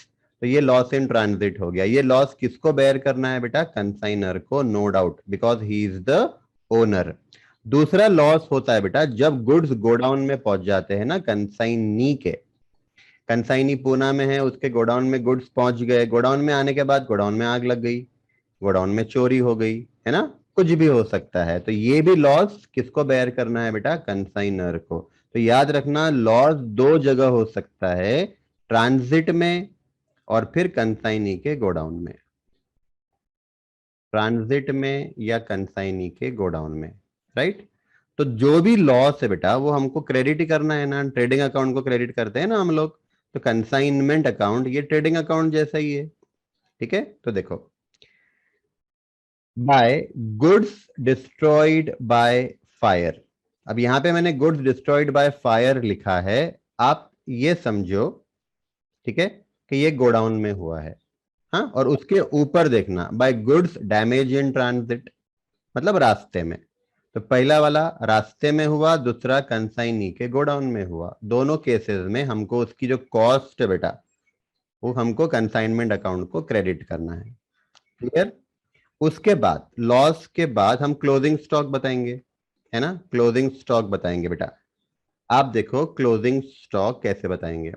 तो ये लॉस इन ट्रांजिट हो गया। ये लॉस किसको बेयर करना है बेटा? कंसाइनर को, no doubt, because he is the owner. दूसरा लॉस होता है बेटा जब गुड्स गोडाउन में पहुंच जाते हैं ना, कंसाइनी के, कंसाइनी पूना में है, उसके गोडाउन में गुड्स पहुंच गए, गोडाउन में आने के बाद गोडाउन में आग लग गई, गोडाउन में चोरी हो गई, है ना, कुछ भी हो सकता है। तो ये भी लॉस किसको बेयर करना है बेटा? कंसाइनर को। तो याद रखना, लॉस दो जगह हो सकता है, ट्रांजिट में और फिर कंसाइनी के गोडाउन में, ट्रांजिट में या कंसाइनी के गोडाउन में, राइट। तो जो भी लॉस है बेटा वो हमको क्रेडिट ही करना है ना, ट्रेडिंग अकाउंट को क्रेडिट करते हैं ना हम लोग। तो कंसाइनमेंट अकाउंट ये ट्रेडिंग अकाउंट जैसा ही है, ठीक है। तो देखो, by goods destroyed by fire, अब यहां पे मैंने गुड्स डिस्ट्रॉयड बाय फायर लिखा है, आप ये समझो, ठीक है, कि ये गोडाउन में हुआ है। हाँ, और उसके ऊपर देखना, by goods damage in transit, मतलब रास्ते में। तो पहला वाला रास्ते में हुआ, दूसरा कंसाइनी के गोडाउन में हुआ। दोनों केसेस में हमको उसकी जो कॉस्ट है बेटा, वो हमको कंसाइनमेंट अकाउंट को क्रेडिट करना है। क्लियर? उसके बाद लॉस के बाद हम क्लोजिंग स्टॉक बताएंगे, है ना, क्लोजिंग स्टॉक बताएंगे बेटा। आप देखो क्लोजिंग स्टॉक कैसे बताएंगे,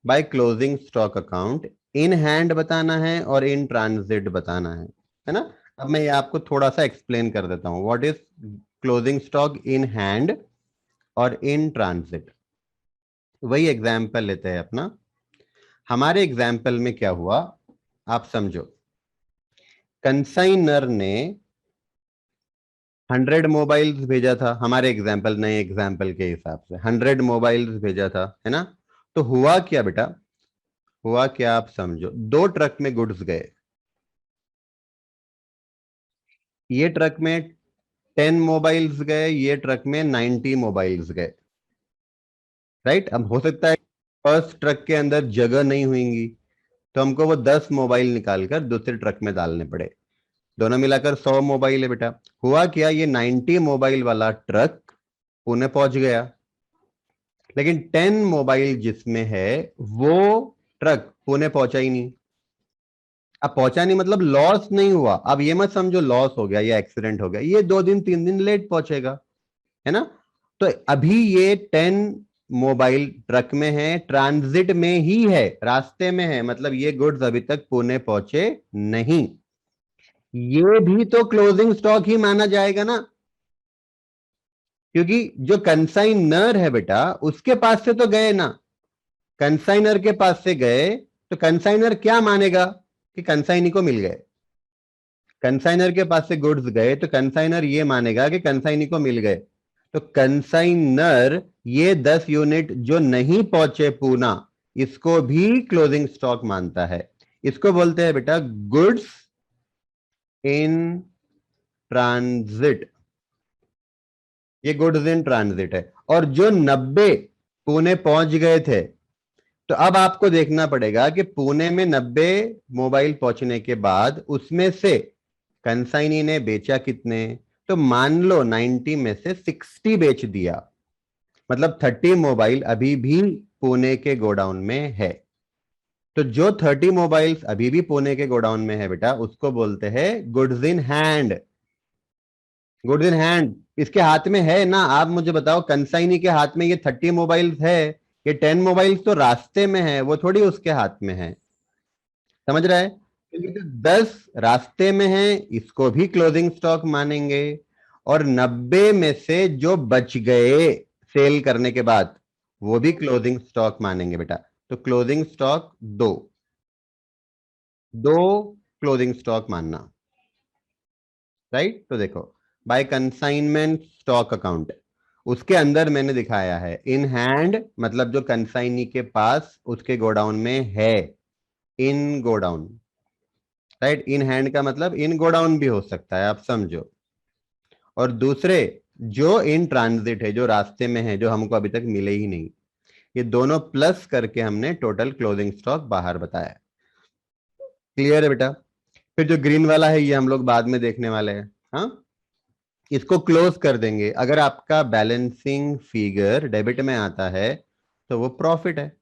by closing stock account in hand बताना है और इन ट्रांजिट बताना है ना। अब मैं ये आपको थोड़ा सा एक्सप्लेन कर देता हूं, what is closing stock in hand और इन ट्रांजिट। वही एग्जाम्पल लेते हैं अपना, हमारे एग्जाम्पल में क्या हुआ आप समझो, कंसाइनर ने 100 मोबाइल्स भेजा था, हमारे एग्जाम्पल, नए एग्जाम्पल के हिसाब से 100 मोबाइल्स भेजा था, है ना। तो हुआ क्या बेटा, हुआ क्या आप समझो, दो ट्रक में गुड्स गए, ये ट्रक में 10 मोबाइल्स गए, ये ट्रक में 90 मोबाइल्स गए, राइट। अब हो सकता है फर्स्ट ट्रक के अंदर जगह नहीं हुईगी, तो हमको वो 10 मोबाइल निकालकर दूसरे ट्रक में डालने पड़े, दोनों मिलाकर 100 मोबाइल है बेटा। हुआ क्या, ये 90 मोबाइल वाला ट्रक पुणे पहुंच गया, लेकिन 10 मोबाइल जिसमें है वो ट्रक पुणे पहुंचा ही नहीं। अब पहुंचा नहीं मतलब लॉस नहीं हुआ, अब ये मत समझो लॉस हो गया या एक्सीडेंट हो गया, ये 2 दिन 3 दिन लेट पहुंचेगा, है ना। तो अभी ये 10 मोबाइल ट्रक में है, ट्रांजिट में ही है, रास्ते में है, मतलब ये गुड्स अभी तक पुणे पहुंचे नहीं, ये भी तो क्लोजिंग स्टॉक ही माना जाएगा ना, क्योंकि जो कंसाइनर है बेटा उसके पास से तो गए ना, कंसाइनर के पास से गए, तो कंसाइनर क्या मानेगा कि कंसाइनी को मिल गए। कंसाइनर के पास से गुड्स गए तो कंसाइनर ये मानेगा कि कंसाइनी को मिल गए। तो कंसाइनर ये 10 यूनिट जो नहीं पहुंचे पूना, इसको भी क्लोजिंग स्टॉक मानता है। इसको बोलते हैं बेटा गुड्स इन ट्रांजिट। ये गुड्स इन ट्रांजिट है। और जो 90 पुणे पहुंच गए थे, तो अब आपको देखना पड़ेगा कि पुणे में 90 मोबाइल पहुंचने के बाद उसमें से कंसाइनी ने बेचा कितने। तो मान लो 90 में से 60 बेच दिया, मतलब 30 मोबाइल अभी भी पुणे के गोडाउन में है। तो जो 30 मोबाइल्स अभी भी पुणे के गोडाउन में है बेटा, उसको बोलते हैं goods in hand. Goods in hand इसके हाथ में है ना। आप मुझे बताओ, कंसाइनी के हाथ में ये 30 मोबाइल्स है, ये 10 मोबाइल्स तो रास्ते में है, वो थोड़ी उसके हाथ में है। समझ रहा है? क्योंकि तो 10 रास्ते में है, इसको भी क्लोजिंग स्टॉक मानेंगे। और 90 में से जो बच गए सेल करने के बाद, वो भी क्लोजिंग स्टॉक मानेंगे बेटा। तो क्लोजिंग स्टॉक दो दो क्लोजिंग स्टॉक मानना। राइट? तो देखो, बाय कंसाइनमेंट स्टॉक अकाउंट, उसके अंदर मैंने दिखाया है इन हैंड, मतलब जो कंसाइनी के पास उसके गोडाउन में है, इन गोडाउन। राइट? इन हैंड का मतलब इन गोडाउन भी हो सकता है, आप समझो। और दूसरे जो इन ट्रांजिट है, जो रास्ते में है, जो हमको अभी तक मिले ही नहीं, ये दोनों प्लस करके हमने टोटल क्लोजिंग स्टॉक बाहर बताया। क्लियर है बेटा? फिर जो ग्रीन वाला है ये हम लोग बाद में देखने वाले हैं। हाँ, इसको क्लोज कर देंगे। अगर आपका बैलेंसिंग फिगर डेबिट में आता है तो वो प्रॉफिट है।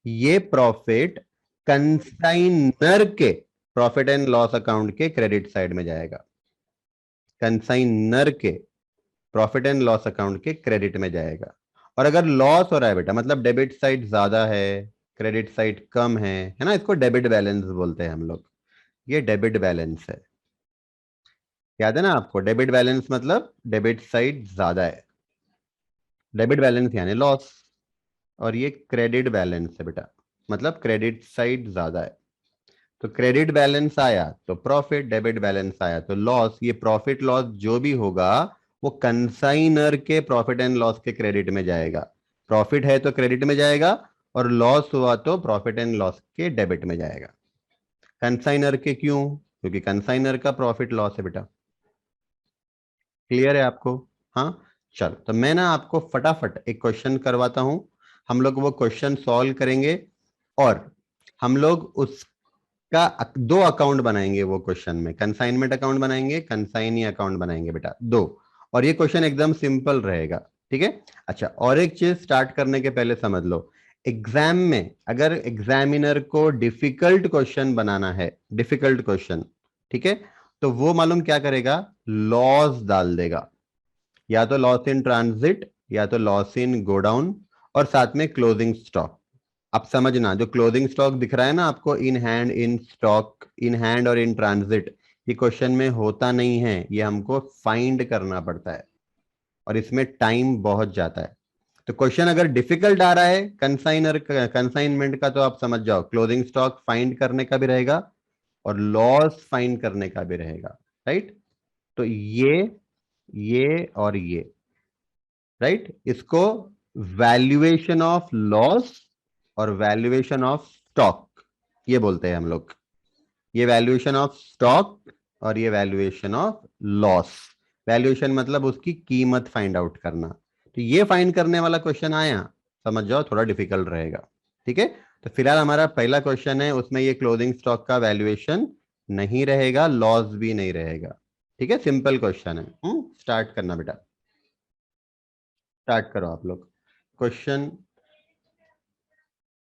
ये प्रॉफिट कंसाइनर के प्रॉफिट एंड लॉस अकाउंट के क्रेडिट साइड में जाएगा। कंसाइनर के प्रॉफिट एंड लॉस अकाउंट के क्रेडिट में जाएगा। और अगर लॉस हो रहा है बेटा, मतलब डेबिट साइड ज्यादा है, क्रेडिट साइड कम है ना, इसको डेबिट बैलेंस बोलते हैं हम लोग। ये डेबिट बैलेंस है। याद है ना आपको? डेबिट बैलेंस मतलब डेबिट साइड ज्यादा है, डेबिट बैलेंस यानी लॉस। और ये क्रेडिट बैलेंस है बेटा, मतलब क्रेडिट साइड ज्यादा है। तो क्रेडिट बैलेंस आया तो प्रॉफिट, डेबिट बैलेंस आया तो लॉस। ये प्रॉफिट लॉस जो भी होगा वो कंसाइनर के प्रॉफिट एंड लॉस के क्रेडिट में जाएगा। प्रॉफिट है तो क्रेडिट में जाएगा, और लॉस हुआ तो प्रॉफिट एंड लॉस के डेबिट में जाएगा। कंसाइनर के क्यों? क्योंकि कंसाइनर का प्रॉफिट लॉस है बेटा। क्लियर है आपको? हाँ, चलो तो मैं ना आपको फटाफट एक क्वेश्चन करवाता हूं। हम लोग वो क्वेश्चन सॉल्व करेंगे, और हम लोग उसका दो अकाउंट बनाएंगे। वो क्वेश्चन में कंसाइनमेंट अकाउंट बनाएंगे, कंसाइनी अकाउंट बनाएंगे बेटा, दो। और ये क्वेश्चन एकदम सिंपल रहेगा। ठीक है? अच्छा, और एक चीज स्टार्ट करने के पहले समझ लो, एग्जाम में अगर एग्जामिनर को डिफिकल्ट क्वेश्चन बनाना है, डिफिकल्ट क्वेश्चन, ठीक है, तो वो मालूम क्या करेगा? लॉस डाल देगा। या तो लॉस इन ट्रांजिट, या तो लॉस इन गोडाउन, और साथ में क्लोजिंग स्टॉक। आप समझना, जो क्लोजिंग स्टॉक दिख रहा है ना आपको, in hand, in stock, in hand और इन ट्रांजिट, ये क्वेश्चन में होता नहीं है, ये हमको फाइंड करना पड़ता है, और इसमें टाइम बहुत जाता है। तो क्वेश्चन अगर डिफिकल्ट आ रहा है कंसाइनर कंसाइनमेंट का, तो आप समझ जाओ क्लोजिंग स्टॉक फाइंड करने का भी रहेगा, और लॉस फाइंड करने का भी रहेगा। राइट? तो ये और ये, राइट, इसको वैल्यूएशन ऑफ लॉस और वैल्यूएशन ऑफ स्टॉक ये बोलते हैं हम लोग। ये वैल्यूएशन ऑफ स्टॉक और ये वैल्यूएशन ऑफ लॉस। वैल्यूएशन मतलब उसकी कीमत फाइंड आउट करना। तो ये फाइंड करने वाला क्वेश्चन आया, समझ जाओ थोड़ा डिफिकल्ट रहेगा। ठीक है? तो फिलहाल हमारा पहला क्वेश्चन है, उसमें ये क्लोजिंग स्टॉक का वैल्यूएशन नहीं रहेगा, लॉस भी नहीं रहेगा। ठीक है? सिंपल क्वेश्चन है। स्टार्ट करना बेटा, स्टार्ट करो आप लोग क्वेश्चन।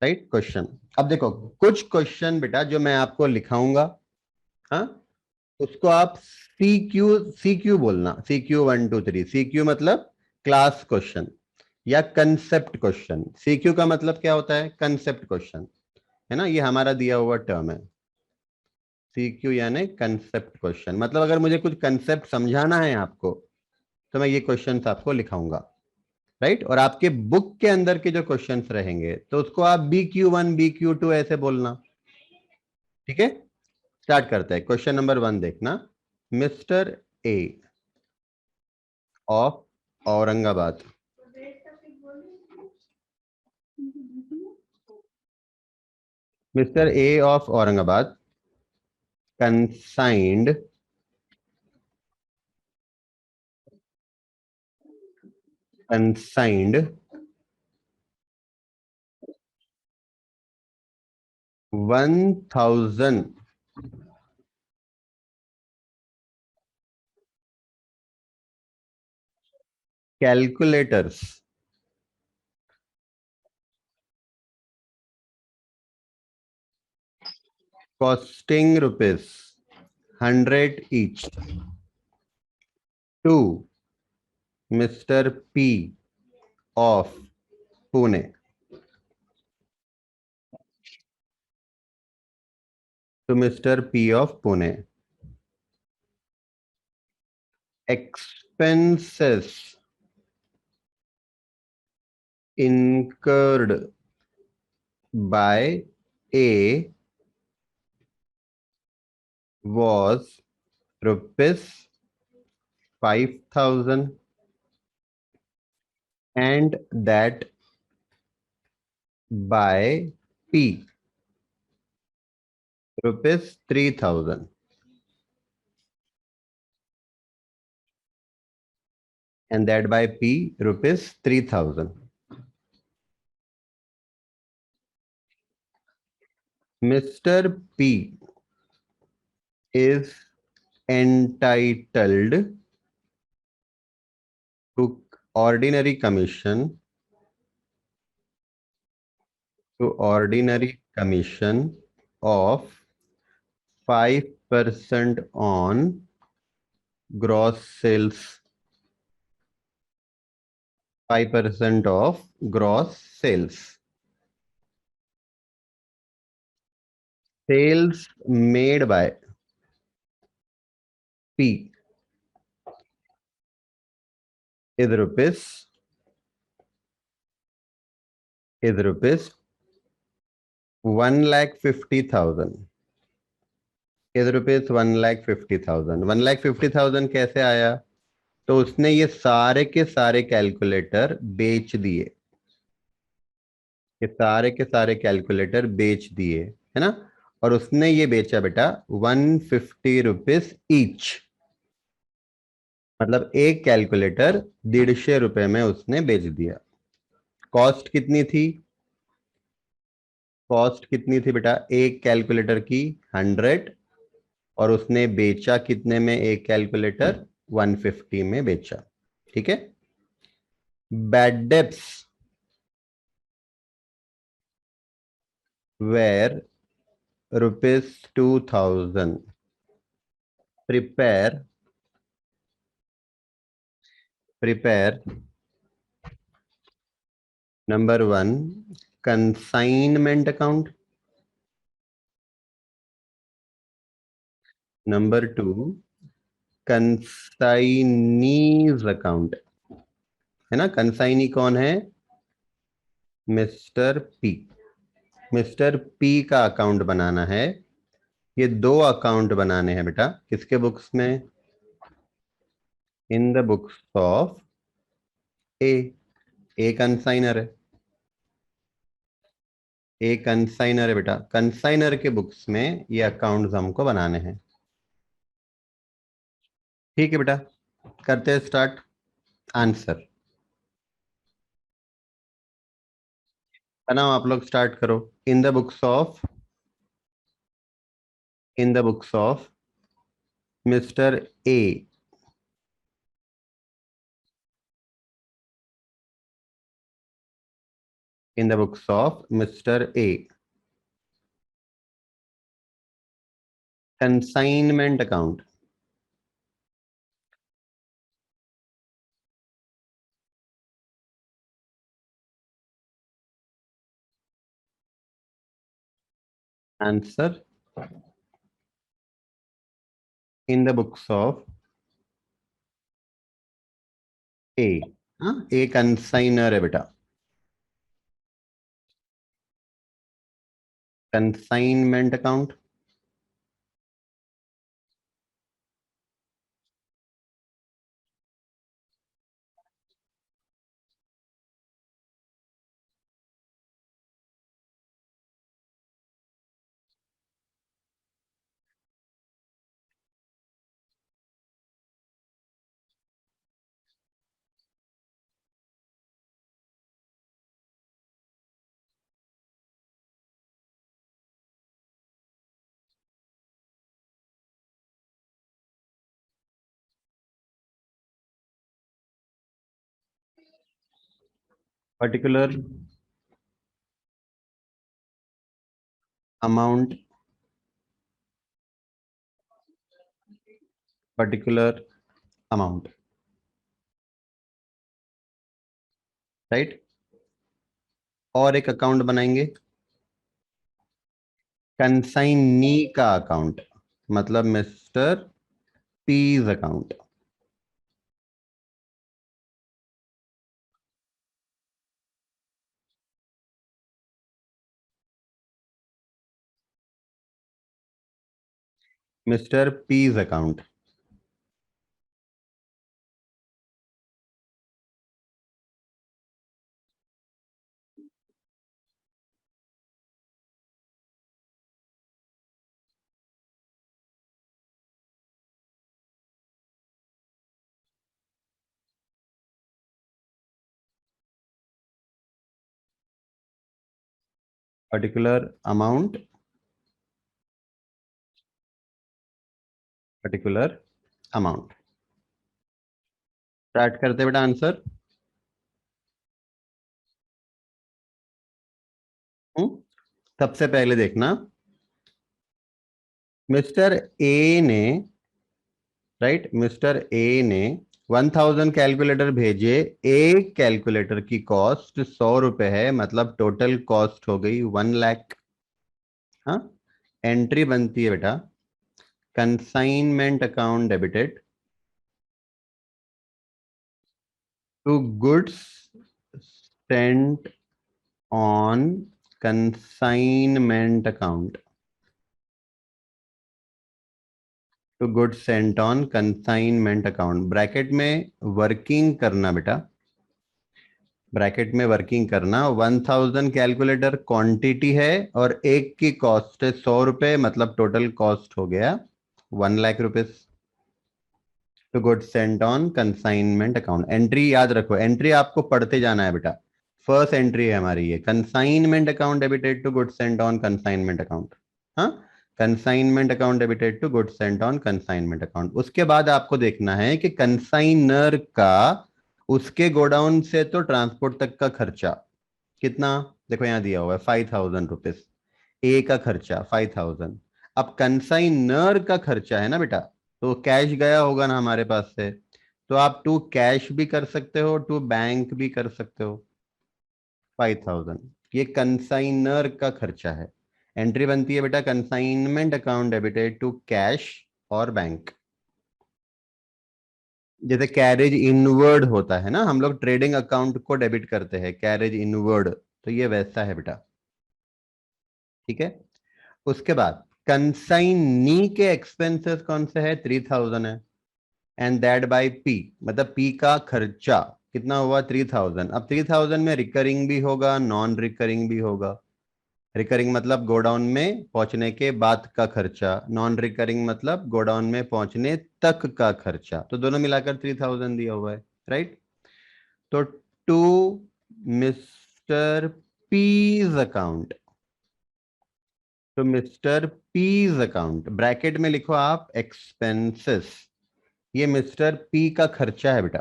राइट? क्वेश्चन। अब देखो, कुछ क्वेश्चन बेटा जो मैं आपको लिखाऊंगा, हाँ, उसको आप सी क्यू बोलना। CQ 1 2 3। CQ मतलब क्लास क्वेश्चन या कंसेप्ट क्वेश्चन। CQ का मतलब क्या होता है? कंसेप्ट क्वेश्चन, है ना, ये हमारा दिया हुआ टर्म है। CQ यानी कंसेप्ट क्वेश्चन, मतलब अगर मुझे कुछ कंसेप्ट समझाना है आपको, तो मैं ये क्वेश्चंस आपको लिखाऊंगा, राइट। और आपके बुक के अंदर के जो क्वेश्चंस रहेंगे तो उसको आप BQ1 BQ2 ऐसे बोलना, ठीक है। स्टार्ट करते हैं। क्वेश्चन नंबर 1 देखना। Mister A of Aurangabad mister A of Aurangabad consigned consigned 1000 calculators costing rupees 100 each to Mr. P of Pune. To Mr. P of Pune. Expenses incurred by A was rupees 5,000 and that by P rupees 3,000 and that by P rupees 3,000. Mr. P is entitled to ordinary commission of 5% on gross sales. 5% of gross sales. Sales made by P is rupees 1,50,000 is rupees 1,50,000. 1,50,000 कैसे आया? तो उसने ये सारे के सारे calculator बेच दिए, ये सारे के सारे कैलकुलेटर बेच दिए, है ना। और उसने ये बेचा बेटा 150 रुपीज ईच, मतलब एक कैलकुलेटर 150 रुपए में उसने बेच दिया। कॉस्ट कितनी थी? कॉस्ट कितनी थी बेटा एक कैलकुलेटर की? 100। और उसने बेचा कितने में एक कैलकुलेटर? 150 में बेचा, ठीक है। Bad debts were ₹2,000. Prepare number 1 consignment account, number 2 consignees account, है ना। कंसाइनी कौन है? Mister P. मिस्टर पी का अकाउंट बनाना है। ये दो अकाउंट बनाने हैं बेटा, किसके बुक्स में? In the books of A. A consignor है, ए कंसाइनर है बेटा। कंसाइनर के बुक्स में ये अकाउंट्स हमको बनाने हैं, ठीक है बेटा। करते हैं स्टार्ट। आंसर बनाओ, आप लोग स्टार्ट करो। In the books of mister a in the books of mister a consignment account. Answer in the books of a, हाँ ए कंसाइनर है बेटा, consignment account. Particular amount, particular amount, right. और एक account बनाएंगे, consignee का account, मतलब mister P's account. Mister P's account. Particular amount, particular amount. Start करते बेटा आंसर। सबसे पहले देखना, मिस्टर ए ने, राइट, मिस्टर ए ने 1000 कैलकुलेटर भेजे। एक कैलकुलेटर की कॉस्ट 100 रुपए है, मतलब टोटल कॉस्ट हो गई 1 लाख। हाँ, एंट्री बनती है बेटा, consignment account debited to goods sent on consignment account, to goods sent on consignment account. Bracket में वर्किंग करना बेटा, ब्रैकेट में वर्किंग करना। 1000 कैलकुलेटर क्वांटिटी है और एक की कॉस्ट है 100 रुपए, मतलब टोटल कॉस्ट हो गया 1 lakh rupees. To good sent on consignment account. Entry याद रखो, एंट्री आपको पढ़ते जाना है बेटा। फर्स्ट एंट्री है हमारी ये, consignment account debited to good sent on consignment account. हाँ, consignment account debited to good sent on consignment account. उसके बाद आपको देखना है कि कंसाइनर का उसके गोडाउन से तो ट्रांसपोर्ट तक का खर्चा कितना। देखो यहाँ दिया हुआ है 5000 रुपीज, ए का खर्चा 5000। अब कंसाइनर का खर्चा है ना बेटा, तो कैश गया होगा ना हमारे पास से, तो आप टू कैश भी कर सकते हो, टू बैंक भी कर सकते हो। 5000 ये कंसाइनर का खर्चा है। एंट्री बनती है बेटा, consignment account debited to cash और बैंक। जैसे कैरेज इनवर्ड होता है ना, हम लोग ट्रेडिंग अकाउंट को डेबिट करते हैं कैरेज इनवर्ड, तो ये वैसा है बेटा। ठीक है, उसके बाद कंसाइनी के एक्सपेंसेस कौन से है, 3000 है। एंड दैट बाय पी, मतलब पी का खर्चा कितना हुआ 3000। अब 3000 में रिकरिंग भी होगा, नॉन रिकरिंग भी होगा। रिकरिंग मतलब गोडाउन में पहुंचने के बाद का खर्चा, नॉन रिकरिंग मतलब गोडाउन में पहुंचने तक का खर्चा, तो दोनों मिलाकर 3000 दिया हुआ है, राइट। तो टू मिस्टर पीज अकाउंट, तो मिस्टर पीज अकाउंट ब्रैकेट में लिखो आप एक्सपेंसेस। ये मिस्टर पी का खर्चा है बेटा,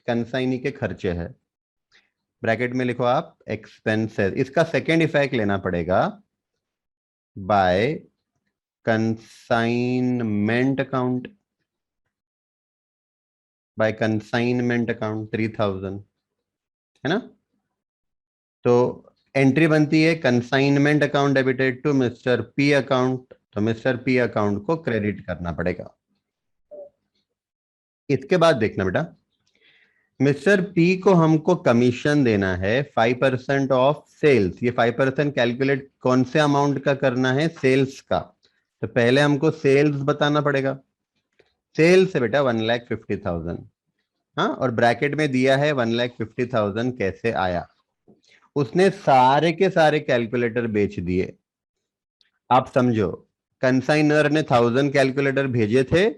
कंसाइनी के खर्चे है। ब्रैकेट में लिखो आप एक्सपेंसेस। इसका सेकेंड इफेक्ट लेना पड़ेगा, by consignment account, by consignment account 3000, है ना। तो एंट्री बनती है consignment account debited to mister P account, तो मिस्टर पी अकाउंट को क्रेडिट करना पड़ेगा। इसके बाद देखना बेटा, मिस्टर पी को हमको कमीशन देना है 5% ऑफ सेल्स। ये 5% कैलकुलेट कौन से अमाउंट का करना है? सेल्स का। तो पहले हमको सेल्स बताना पड़ेगा। सेल्स है बेटा 1,50,000। हाँ, और ब्रैकेट में दिया है 1,50,000 कैसे आया। उसने सारे के सारे कैलकुलेटर बेच दिए। आप समझो, कंसाइनर ने 1,000 कैलकुलेटर भेजे थे,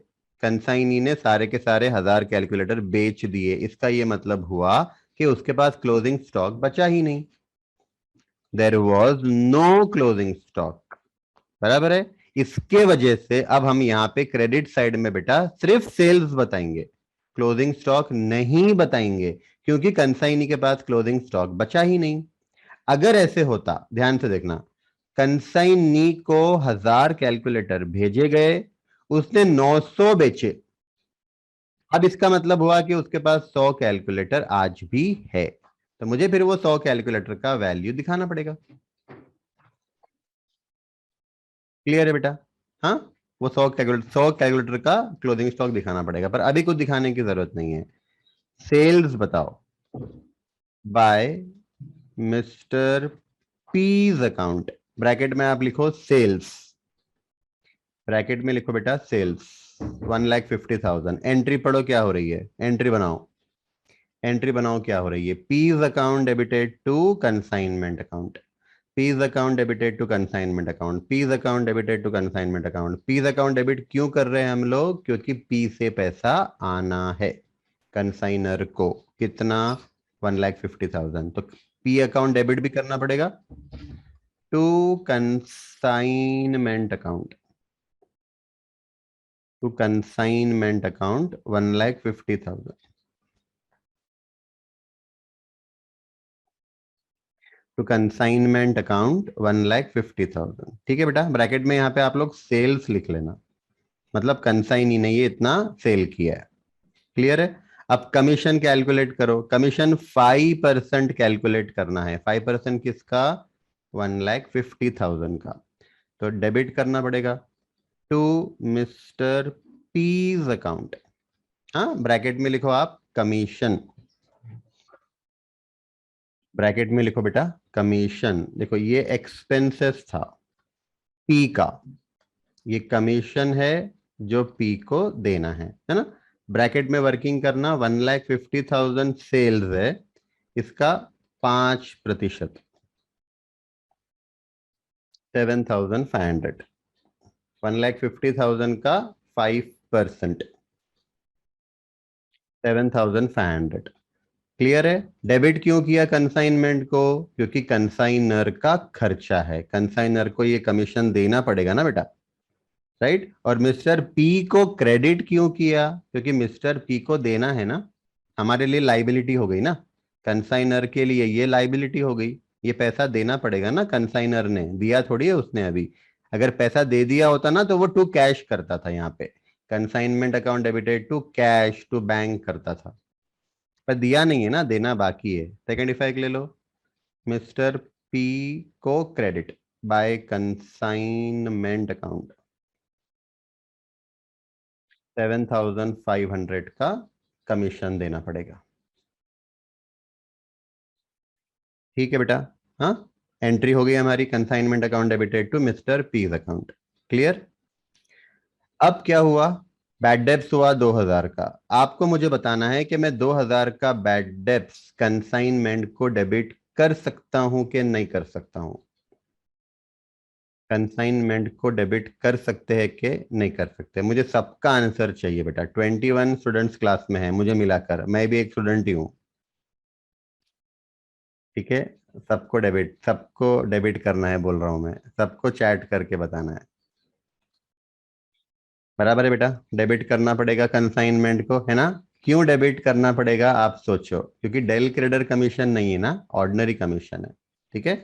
कंसाइनी ने सारे के सारे 1,000 कैलकुलेटर बेच दिए। इसका ये मतलब हुआ कि उसके पास क्लोजिंग स्टॉक बचा ही नहीं। There was no closing stock. बराबर है। इसके वजह से अब हम यहाँ पे क्रेडिट साइड में बेटा सिर्फ सेल्स बताएंगे, क्लोजिंग स्टॉक नहीं बताएंगे, क्योंकि कंसाइनी के पास क्लोजिंग स्टॉक बचा ही नहीं। अगर ऐसे होता, ध्यान से देखना, कंसाइनी को 1,000 कैलकुलेटर भेजे गए, उसने 900 बेचे। अब इसका मतलब हुआ कि उसके पास 100 कैलकुलेटर आज भी है। तो मुझे फिर वो 100 कैलकुलेटर का वैल्यू दिखाना पड़ेगा। क्लियर है बेटा? हाँ, वो 100 कैलकुलेटर का क्लोजिंग स्टॉक दिखाना पड़ेगा, पर अभी कुछ दिखाने की जरूरत नहीं है। सेल्स बताओ by mister P's account. Bracket में आप लिखो सेल्स, ब्रैकेट में लिखो बेटा सेल्स 1,50,000। एंट्री पढ़ो क्या हो रही है, एंट्री बनाओ। एंट्री बनाओ क्या हो रही है? P's account debited to consignment account, P's account debited to consignment account, P's account debited to consignment account. P's account debit क्यों कर रहे हैं हम लोग? क्योंकि पी से पैसा आना है कंसाइनर को। कितना? 1,50,000। तो पी अकाउंट डेबिट भी करना पड़ेगा to consignment account, to consignment account 1,50,000, to consignment account 1,50,000। ठीक है बेटा, ब्रैकेट में यहाँ पे आप लोग सेल्स लिख लेना, मतलब कंसाइनी ने ये इतना सेल किया है। क्लियर है? अब कमीशन कैलकुलेट करो। कमीशन 5% कैलकुलेट करना है। 5% किसका? 1,50,000 का। तो डेबिट करना पड़ेगा टू मिस्टर पीज अकाउंट। हाँ, ब्रैकेट में लिखो आप कमीशन, ब्रैकेट में लिखो बेटा कमीशन। देखो ये एक्सपेंसेस था पी का, ये कमीशन है जो पी को देना है ना। ब्रैकेट में वर्किंग करना, 1,50,000 सेल्स है, इसका 5%, 7,500। 1,50,000 का 5%, 7,500। क्लियर है? डेबिट क्यों किया कंसाइनमेंट को? क्योंकि कंसाइनर का खर्चा है, कंसाइनर को ये कमीशन देना पड़ेगा ना बेटा, राइट। और मिस्टर पी को क्रेडिट क्यों किया? क्योंकि मिस्टर पी को देना है ना, हमारे लिए लाइबिलिटी हो गई ना, कंसाइनर के लिए ये लाइबिलिटी हो गई। ये पैसा देना पड़ेगा ना, कंसाइनर ने दिया थोड़ी है उसने अभी। अगर पैसा दे दिया होता ना तो वो टू कैश करता था, यहाँ पे consignment account debited to cash to bank करता था, पर दिया नहीं है ना, देना बाकी है। सेकेंड इफेक्ट ले लो, मिस्टर पी को क्रेडिट बाय कंसाइनमेंट अकाउंट 7,500 का कमीशन देना पड़ेगा। ठीक है बेटा? हाँ, एंट्री हो गई हमारी, consignment account debited to mister P's account. Clear? अब क्या हुआ? बैड डेब्ट्स हुआ 2,000 का। आपको मुझे बताना है कि मैं 2,000 का बैड डेब्ट्स कंसाइनमेंट को डेबिट कर सकता हूं कि नहीं कर सकता हूं। कंसाइनमेंट को डेबिट कर सकते हैं कि नहीं कर सकते? मुझे सबका आंसर चाहिए बेटा। 21 स्टूडेंट्स क्लास में है, मुझे मिलाकर, मैं भी एक स्टूडेंट ही हूँ। ठीक है, सबको डेबिट करना है बोल रहा हूं मैं, सबको चैट करके बताना है। बराबर है बेटा? डेबिट करना पड़ेगा कंसाइनमेंट को, है ना। क्यों डेबिट करना पड़ेगा आप सोचो? क्योंकि डेल क्रेडर कमीशन नहीं है ना, ऑर्डिनरी कमीशन है। ठीक है,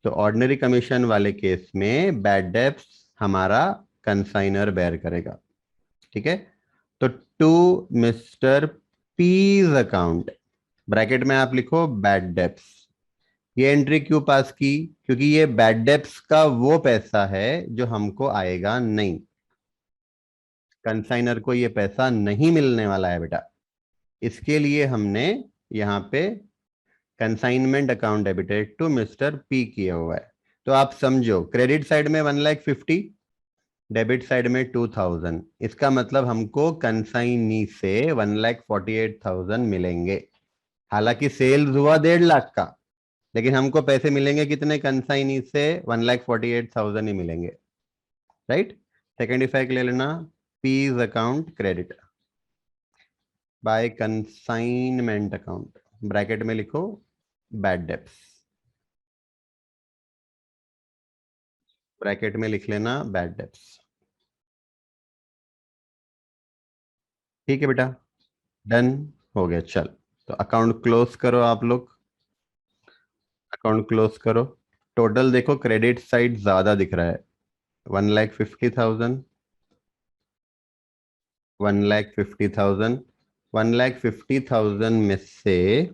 तो ऑर्डिनरी कमीशन वाले केस में बैड डेब्ट्स हमारा कंसाइनर बेयर करेगा। ठीक है, तो to mister P's account, bracket में आप लिखो बैड डेब्ट्स। ये एंट्री क्यों पास की? क्योंकि ये बैड डेब्ट्स का वो पैसा है जो हमको आएगा नहीं, कंसाइनर को ये पैसा नहीं मिलने वाला है बेटा। इसके लिए हमने यहाँ पे consignment account debited to mister P किया हुआ है। तो आप समझो, क्रेडिट साइड में 1,50,000, डेबिट साइड में 2,000। इसका मतलब हमको कंसाइनी से 1,48,000 मिलेंगे। हालांकि सेल्स हुआ 1,50,000 का, लेकिन हमको पैसे मिलेंगे कितने? कंसाइनी से 1,48,000 ही मिलेंगे। राइट। सेकेंड इफेक्ट ले लेना, P's account credit by consignment account, bracket में लिखो बैड डेब्ट्स, ब्रैकेट में लिख लेना बैड डेब्ट्स। ठीक है बेटा, डन हो गया। चल, तो अकाउंट क्लोज करो आप लोग, अकाउंट क्लोज करो। टोटल देखो, क्रेडिट साइड ज्यादा दिख रहा है, 1,50,000, 1,50,000, 1,50,000 में से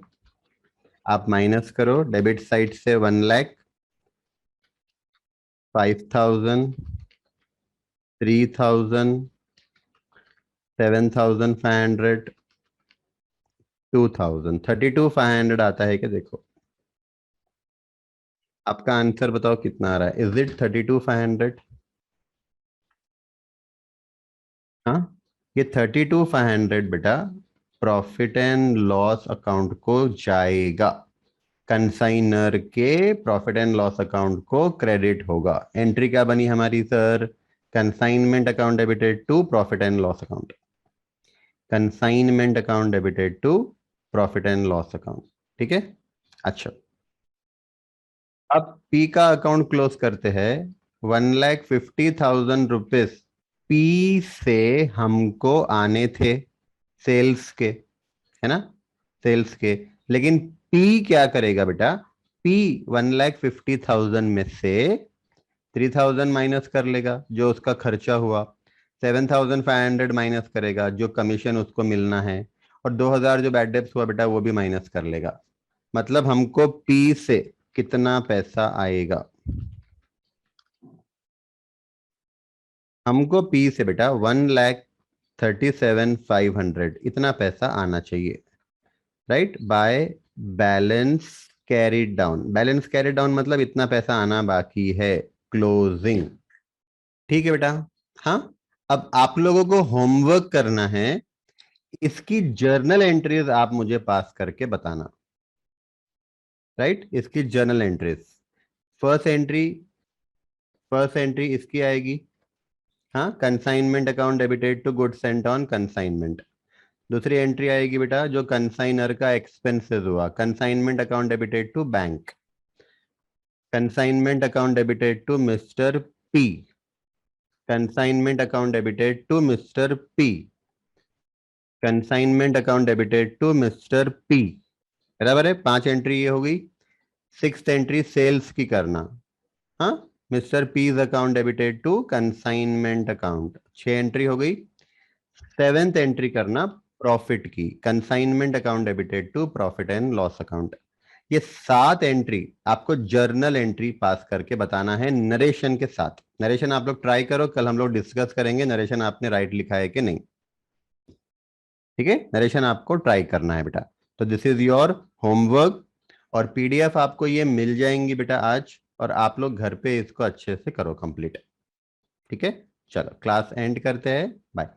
आप माइनस करो डेबिट साइड से 1,05,000, 3,000, 7,500, 2,000, 32,500 आता है क्या? देखो आपका आंसर बताओ कितना आ रहा है। Is it 32,500? हाँ, ये 32,500 बेटा प्रॉफिट एंड लॉस अकाउंट को जाएगा, कंसाइनर के प्रॉफिट एंड लॉस अकाउंट को क्रेडिट होगा। एंट्री क्या बनी हमारी sir? Consignment account debited to profit and loss account, consignment account debited to profit and loss account. ठीक है। अच्छा, अब पी का अकाउंट क्लोज करते हैं। 1,50,000 रुपीज पी से हमको आने थे सेल्स के, है ना, सेल्स के। लेकिन पी क्या करेगा बेटा? पी 1,50,000 में से 3,000 माइनस कर लेगा जो उसका खर्चा हुआ, 7,500 माइनस करेगा जो कमीशन उसको मिलना है, और 2,000 जो बैड डेब्ट्स हुआ बेटा वो भी माइनस कर लेगा। मतलब हमको पी से कितना पैसा आएगा? हमको पी से बेटा 1,37,500 इतना पैसा आना चाहिए। Right, by balance carried down. Balance carried down मतलब इतना पैसा आना बाकी है, क्लोजिंग। ठीक है बेटा। हाँ, अब आप लोगों को होमवर्क करना है, इसकी जर्नल एंट्रीज आप मुझे पास करके बताना। राइट, इसकी journal entries. First entry, first entry इसकी आएगी, हाँ, consignment account debited to goods sent on consignment. दूसरी एंट्री आएगी बेटा जो कंसाइनर का एक्सपेंसेस हुआ, consignment account debited to bank, consignment account debited to mister P, consignment account debited to mister P, consignment account debited to mister P. बराबर है, 5 entry ये हो गई। सिक्स्थ एंट्री सेल्स की करना, हाँ, mister P's account debited to consignment account, 6 entry हो गई। सेवेंथ एंट्री करना प्रॉफिट की, consignment account debited to profit and loss account. ये 7 एंट्री आपको जर्नल एंट्री पास करके बताना है नरेशन के साथ। नरेशन आप लोग ट्राई करो, कल हम लोग डिस्कस करेंगे नरेशन आपने राइट लिखा है कि नहीं। ठीक है, नरेशन आपको ट्राई करना है बेटा। तो दिस इज योर होमवर्क, और पीडीएफ आपको ये मिल जाएंगी बेटा आज, और आप लोग घर पे इसको अच्छे से करो कंप्लीट। ठीक है, चलो क्लास एंड करते हैं, बाय।